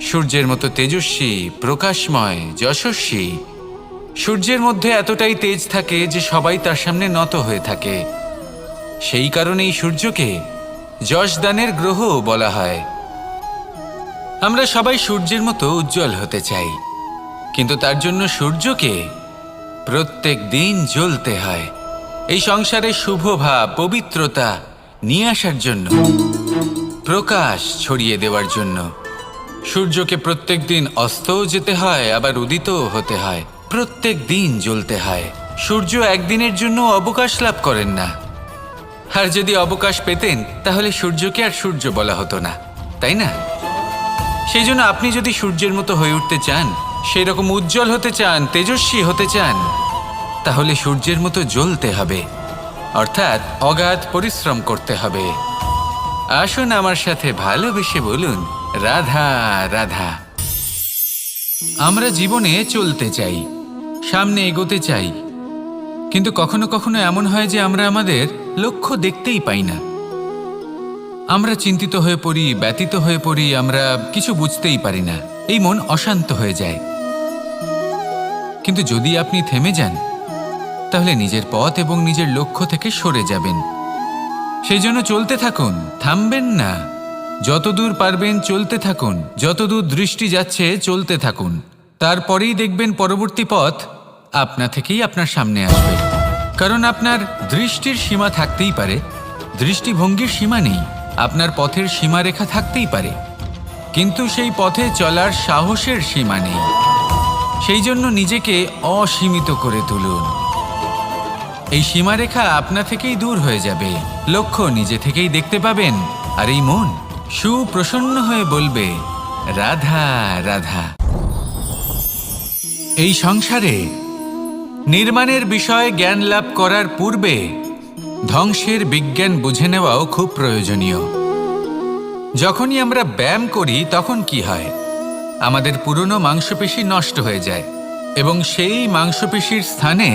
সূর্যের মতো তেজস্বী, প্রকাশময়, যশস্বী। সূর্যের মধ্যে এতটাই তেজ থাকে যে সবাই তার সামনে নত হয়ে থাকে। সেই কারণেই সূর্যকে যশদানের গ্রহ বলা হয়। আমরা সবাই সূর্যের মতো উজ্জ্বল হতে চাই, কিন্তু তার জন্য সূর্যকে প্রত্যেক দিন জ্বলতে হয়। এই সংসারে শুভ ভাব, পবিত্রতা নিয়ে আসার জন্য, প্রকাশ ছড়িয়ে দেওয়ার জন্য সূর্যকে প্রত্যেক দিন অস্তও যেতে হয়, আবার উদিতও হতে হয়, প্রত্যেক দিন জ্বলতে হয়। সূর্য একদিনের জন্য অবকাশ লাভ করেন না। আর যদি অবকাশ পেতেন তাহলে সূর্যকে আর সূর্য বলা হতো না, তাই না? সেই জন্য আপনি যদি সূর্যের মতো হয়ে উঠতে চান, সেই রকম উজ্জ্বল হতে চান, তেজস্বী হতে চান, তাহলে সূর্যের মতো জ্বলতে হবে, অর্থাৎ অগাধ পরিশ্রম করতে হবে। আসুন আমার সাথে ভালোবেসে বলুন, রাধা রাধা। আমরা জীবনে চলতে চাই, সামনে এগোতে চাই, কিন্তু কখনো কখনো এমন হয় যে আমরা আমাদের লক্ষ্য দেখতেই পাই না। আমরা চিন্তিত হয়ে পড়ি, ব্যতীত হয়ে পড়ি, আমরা কিছু বুঝতেই পারি না, এই মন অশান্ত হয়ে যায়। কিন্তু যদি আপনি থেমে যান, তাহলে নিজের পথ এবং নিজের লক্ষ্য থেকে সরে যাবেন। সেই জন্য চলতে থাকুন, থামবেন না। যতদূর পারবেন চলতে থাকুন, যতদূর দৃষ্টি যাচ্ছে চলতে থাকুন। তারপরেই দেখবেন পরবর্তী পথ আপনা থেকেই আপনার সামনে আসবে। কারণ আপনার দৃষ্টির সীমা থাকতেই পারে, দৃষ্টিভঙ্গির সীমা নেই। আপনার পথের সীমারেখা থাকতেই পারে, কিন্তু সেই পথে চলার সাহসের সীমা নেই। সেই জন্য নিজেকে অসীমিত করে তুলুন। এই সীমারেখা আপনা থেকেই দূর হয়ে যাবে, লক্ষ্য নিজে থেকেই দেখতে পাবেন, আর এই মন সুপ্রসন্ন হয়ে বলবে, রাধা রাধা। এই সংসারে নির্মাণের বিষয়ে জ্ঞান লাভ করার পূর্বে ধ্বংসের বিজ্ঞান বুঝে নেওয়াও খুব প্রয়োজনীয়। যখনই আমরা ব্যায়াম করি তখন কি হয়? আমাদের পুরনো মাংসপেশি নষ্ট হয়ে যায় এবং সেই মাংসপেশির স্থানে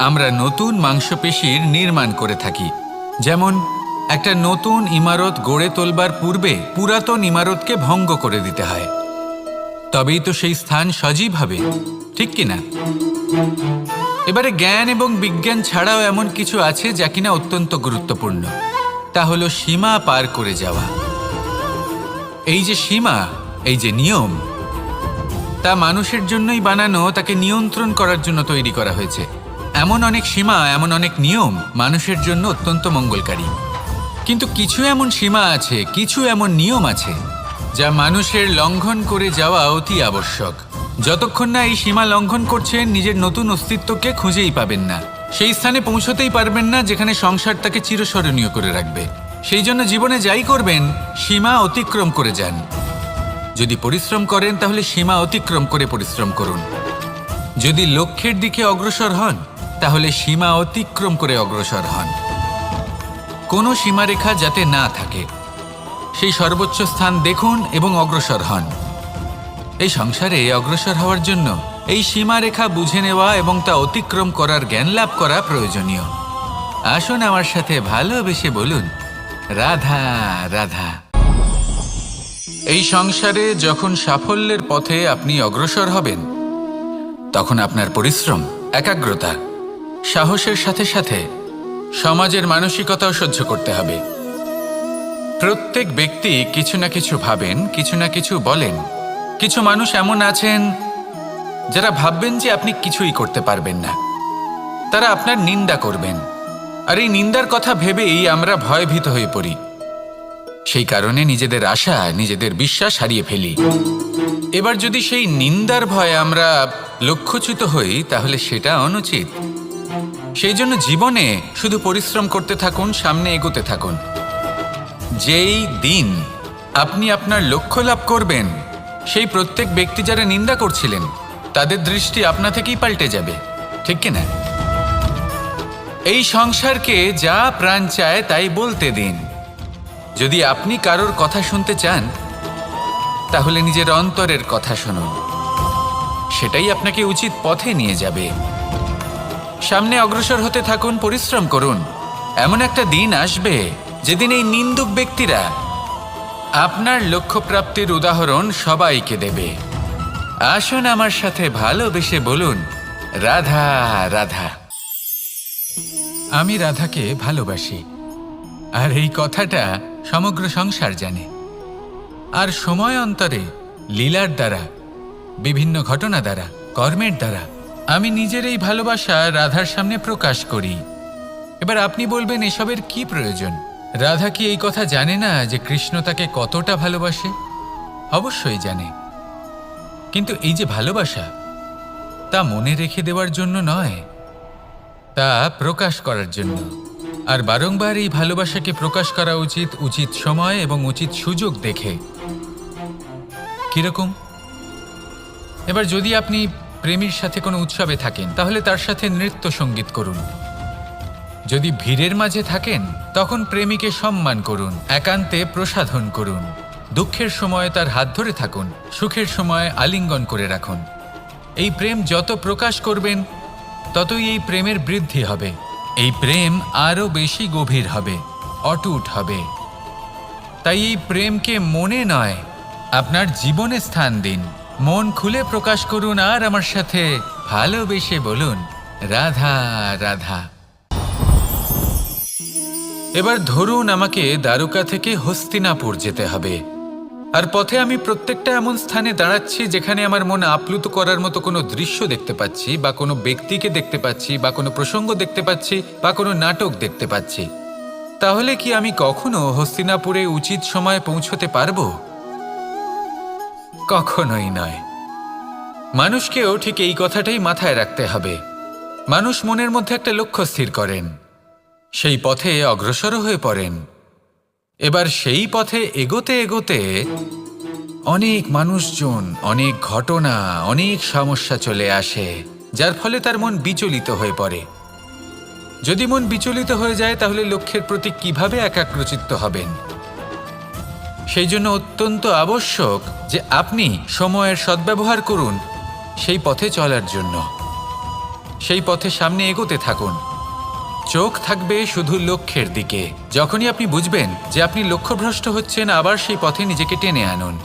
আমরা নতুন মাংসপেশির নির্মাণ করে থাকি। যেমন একটা নতুন ইমারত গড়ে তোলবার পূর্বে পুরাতন ইমারতকে ভঙ্গ করে দিতে হয়, তবেই তো সেই স্থান সজীব হবে, ঠিক কিনা? এবারে জ্ঞান এবং বিজ্ঞান ছাড়াও এমন কিছু আছে যা কিনা অত্যন্ত গুরুত্বপূর্ণ। তা হলো সীমা পার করে যাওয়া। এই যে সীমা, এই যে নিয়ম, তা মানুষের জন্যই বানানো, তাকে নিয়ন্ত্রণ করার জন্য তৈরি করা হয়েছে। এমন অনেক সীমা, এমন অনেক নিয়ম মানুষের জন্য অত্যন্ত মঙ্গলকারী। কিন্তু কিছু এমন সীমা আছে, কিছু এমন নিয়ম আছে যা মানুষের লঙ্ঘন করে যাওয়া অতি আবশ্যক। যতক্ষণ না এই সীমা লঙ্ঘন করছেন, নিজের নতুন অস্তিত্বকে খুঁজেই পাবেন না, সেই স্থানে পৌঁছতেই পারবেন না যেখানে সংসার তাকে চিরস্মরণীয় করে রাখবে। সেই জন্য জীবনে যাই করবেন, সীমা অতিক্রম করে যান। যদি পরিশ্রম করেন তাহলে সীমা অতিক্রম করে পরিশ্রম করুন। যদি লক্ষ্যের দিকে অগ্রসর হন তাহলে সীমা অতিক্রম করে অগ্রসর হন। কোনো সীমারেখা যাতে না থাকে, সেই সর্বোচ্চ স্থান দেখুন এবং অগ্রসর হন। এই সংসারে অগ্রসর হওয়ার জন্য এই সীমারেখা বুঝে নেওয়া এবং তা অতিক্রম করার জ্ঞান লাভ করা প্রয়োজনীয়। আসুন আমার সাথে ভালোবেসে বলুন, রাধা রাধা। এই সংসারে যখন সাফল্যের পথে আপনি অগ্রসর হবেন, তখন আপনার পরিশ্রম, একাগ্রতা, সাহসের সাথে সাথে সমাজের মানসিকতাও সহ্য করতে হবে। প্রত্যেক ব্যক্তি কিছু না কিছু ভাবেন, কিছু না কিছু বলেন। কিছু মানুষ এমন আছেন যারা ভাববেন যে আপনি কিছুই করতে পারবেন না, তারা আপনার নিন্দা করবেন। আর এই নিন্দার কথা ভেবেই আমরা ভয়ভীত হয়ে পড়ি। সেই কারণে নিজেদের আশা, নিজেদের বিশ্বাস হারিয়ে ফেলি। এবার যদি সেই নিন্দার ভয়ে আমরা লক্ষ্যচ্যুত হই, তাহলে সেটা অনুচিত। সেই জন্য জীবনে শুধু পরিশ্রম করতে থাকুন, সামনে এগোতে থাকুন। যেই দিন আপনি আপনার লক্ষ্য লাভ করবেন, সেই প্রত্যেক ব্যক্তি যারা নিন্দা করছিলেন তাদের দৃষ্টি আপনা থেকেই পাল্টে যাবে, ঠিক কিনা? এই সংসারকে যা প্রাণ চায় তাই বলতে দিন। যদি আপনি কারোর কথা শুনতে চান, তাহলে নিজের অন্তরের কথা শুনুন, সেটাই আপনাকে উচিত পথে নিয়ে যাবে। সামনে অগ্রসর হতে থাকুন, পরিশ্রম করুন। এমন একটা দিন আসবে যেদিন এই নিন্দুক ব্যক্তিরা আপনার লক্ষ্যপ্রাপ্তির উদাহরণ সবাইকে দেবে। আসুন আমার সাথে ভালোবেসে বলুন, রাধা রাধা। আমি রাধাকে ভালোবাসি, আর এই কথাটা সমগ্র সংসার জানে। আর সময় অন্তরে লীলার দ্বারা, বিভিন্ন ঘটনা দ্বারা, কর্মের দ্বারা আমি নিজের এই ভালোবাসা রাধার সামনে প্রকাশ করি। এবার আপনি বলবেন, এসবের কি প্রয়োজন? রাধা কি এই কথা জানে না যে কৃষ্ণ তাকে কতটা ভালোবাসে? অবশ্যই জানে, কিন্তু এই যে ভালোবাসা, তা মনে রেখে দেওয়ার জন্য নয়, তা প্রকাশ করার জন্য। আর বারংবার এই ভালোবাসাকে প্রকাশ করা উচিত, উচিত সময় এবং উচিত সুযোগ দেখে। কিরকম? এবার যদি আপনি প্রেমীর সাথে কোনো উৎসবে থাকেন, তাহলে তার সাথে নৃত্য সঙ্গীত করুন। যদি ভিড়ের মাঝে থাকেন, তখন প্রেমীকে সম্মান করুন, একান্তে প্রসাধন করুন। দুঃখের সময় তার হাত ধরে থাকুন, সুখের সময় আলিঙ্গন করে রাখুন। এই প্রেম যত প্রকাশ করবেন, ততই এই প্রেমের বৃদ্ধি হবে। এই প্রেম আরও বেশি গভীর হবে, অটুট হবে। তাই এই প্রেমকে মনে নয়, আপনার জীবনে স্থান দিন। মন খুলে প্রকাশ করুন আর আমার সাথে ভালোবেসে বলুন, রাধা রাধা। এবার ধরুন আমাকে দ্বারকা থেকে হস্তিনাপুর যেতে হবে। আর পথে আমি প্রত্যেকটা এমন স্থানে দাঁড়াচ্ছি যেখানে আমার মন আপ্লুত করার মতো কোনো দৃশ্য দেখতে পাচ্ছি, বা কোনো ব্যক্তিকে দেখতে পাচ্ছি, বা কোনো প্রসঙ্গ দেখতে পাচ্ছি, বা কোনো নাটক দেখতে পাচ্ছি। তাহলে কি আমি কখনো হস্তিনাপুরে উচিত সময়ে পৌঁছতে পারবো? কখনোই নয়। মানুষকেও ঠিক এই কথাটাই মাথায় রাখতে হবে। মানুষ মনের মধ্যে একটা লক্ষ্য স্থির করেন, সেই পথে অগ্রসর হয়ে পড়েন। এবার সেই পথে এগোতে এগোতে অনেক মানুষজন, অনেক ঘটনা, অনেক সমস্যা চলে আসে, যার ফলে তার মন বিচলিত হয়ে পড়ে। যদি মন বিচলিত হয়ে যায়, তাহলে লক্ষ্যের প্রতি কিভাবে একাগ্রচিত্ত হবেন? সেই জন্য অত্যন্ত আবশ্যক যে আপনি সময়ের সদ্ব্যবহার করুন সেই পথে চলার জন্য। সেই পথে সামনে এগোতে থাকুন, চোখ থাকবে শুধু লক্ষ্যের দিকে। যখনই আপনি বুঝবেন যে আপনি লক্ষ্যভ্রষ্ট হচ্ছেন, আবার সেই পথে নিজেকে টেনে আনুন।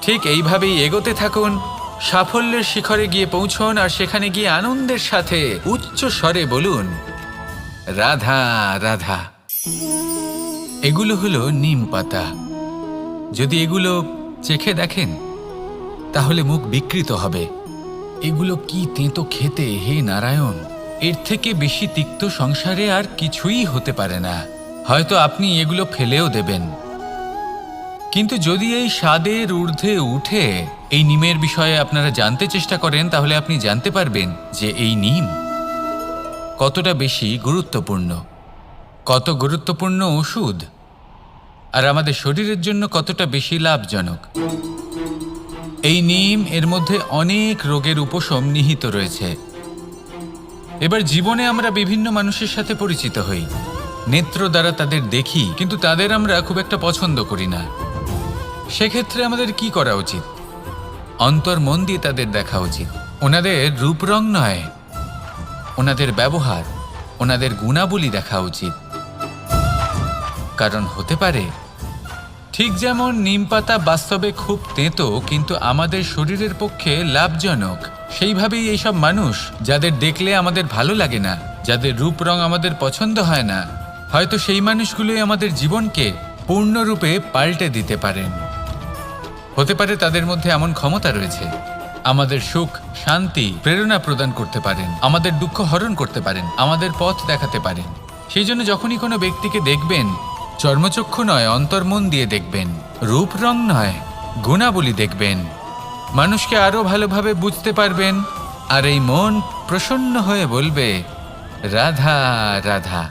ঠিক এইভাবেই এগোতে থাকুন, সাফল্যের শিখরে গিয়ে পৌঁছন, আর সেখানে গিয়ে আনন্দের সাথে উচ্চ স্বরে বলুন, রাধা রাধা। এগুলো হলো নিম পাতা। যদি এগুলো চেখে দেখেন, তাহলে মুখ বিকৃত হবে। এগুলো কি তেঁতো খেতে, হে নারায়ণ! এর থেকে বেশি তিক্ত সংসারে আর কিছুই হতে পারে না। হয়তো আপনি এগুলো ফেলেও দেবেন। কিন্তু যদি এই স্বাদের ঊর্ধ্বে উঠে এই নিমের বিষয়ে আপনারা জানতে চেষ্টা করেন, তাহলে আপনি জানতে পারবেন যে এই নিম কতটা বেশি গুরুত্বপূর্ণ, কত গুরুত্বপূর্ণ ওষুধ, আর আমাদের শরীরের জন্য কতটা বেশি লাভজনক। এই নিম, এর মধ্যে অনেক রোগের উপশম নিহিত রয়েছে। এবার জীবনে আমরা বিভিন্ন মানুষের সাথে পরিচিত হই, নেত্র দ্বারা তাদের দেখি, কিন্তু তাদের আমরা খুব একটা পছন্দ করি না। সেক্ষেত্রে আমাদের কি করা উচিত? অন্তর মন দিয়ে তাদের দেখা উচিত। ওনাদের রূপ রং নয়, ওনাদের ব্যবহার, ওনাদের গুণাবলী দেখা উচিত। কারণ হতে পারে ঠিক যেমন নিম পাতা বাস্তবে খুব তেঁতো, কিন্তু আমাদের শরীরের পক্ষে লাভজনক, সেইভাবেই এইসব মানুষ যাদের দেখলে আমাদের ভালো লাগে না, যাদের রূপ রং আমাদের পছন্দ হয় না, হয়তো সেই মানুষগুলোই আমাদের জীবনকে পূর্ণরূপে পাল্টে দিতে পারেন। হতে পারে তাদের মধ্যে এমন ক্ষমতা রয়েছে, আমাদের সুখ, শান্তি, প্রেরণা প্রদান করতে পারেন, আমাদের দুঃখ হরণ করতে পারেন, আমাদের পথ দেখাতে পারেন। সেই জন্য যখনই কোনো ব্যক্তিকে দেখবেন, চর্মচক্ষু নয়, অন্তর্মন দিয়ে দেখবেন, রূপ রং নয়, গুণাবলী দেখবেন। মানুষকে আরো ভালোভাবে বুঝতে পারবেন, আর এই মন প্রসন্ন হয়ে বলবে, রাধা রাধা।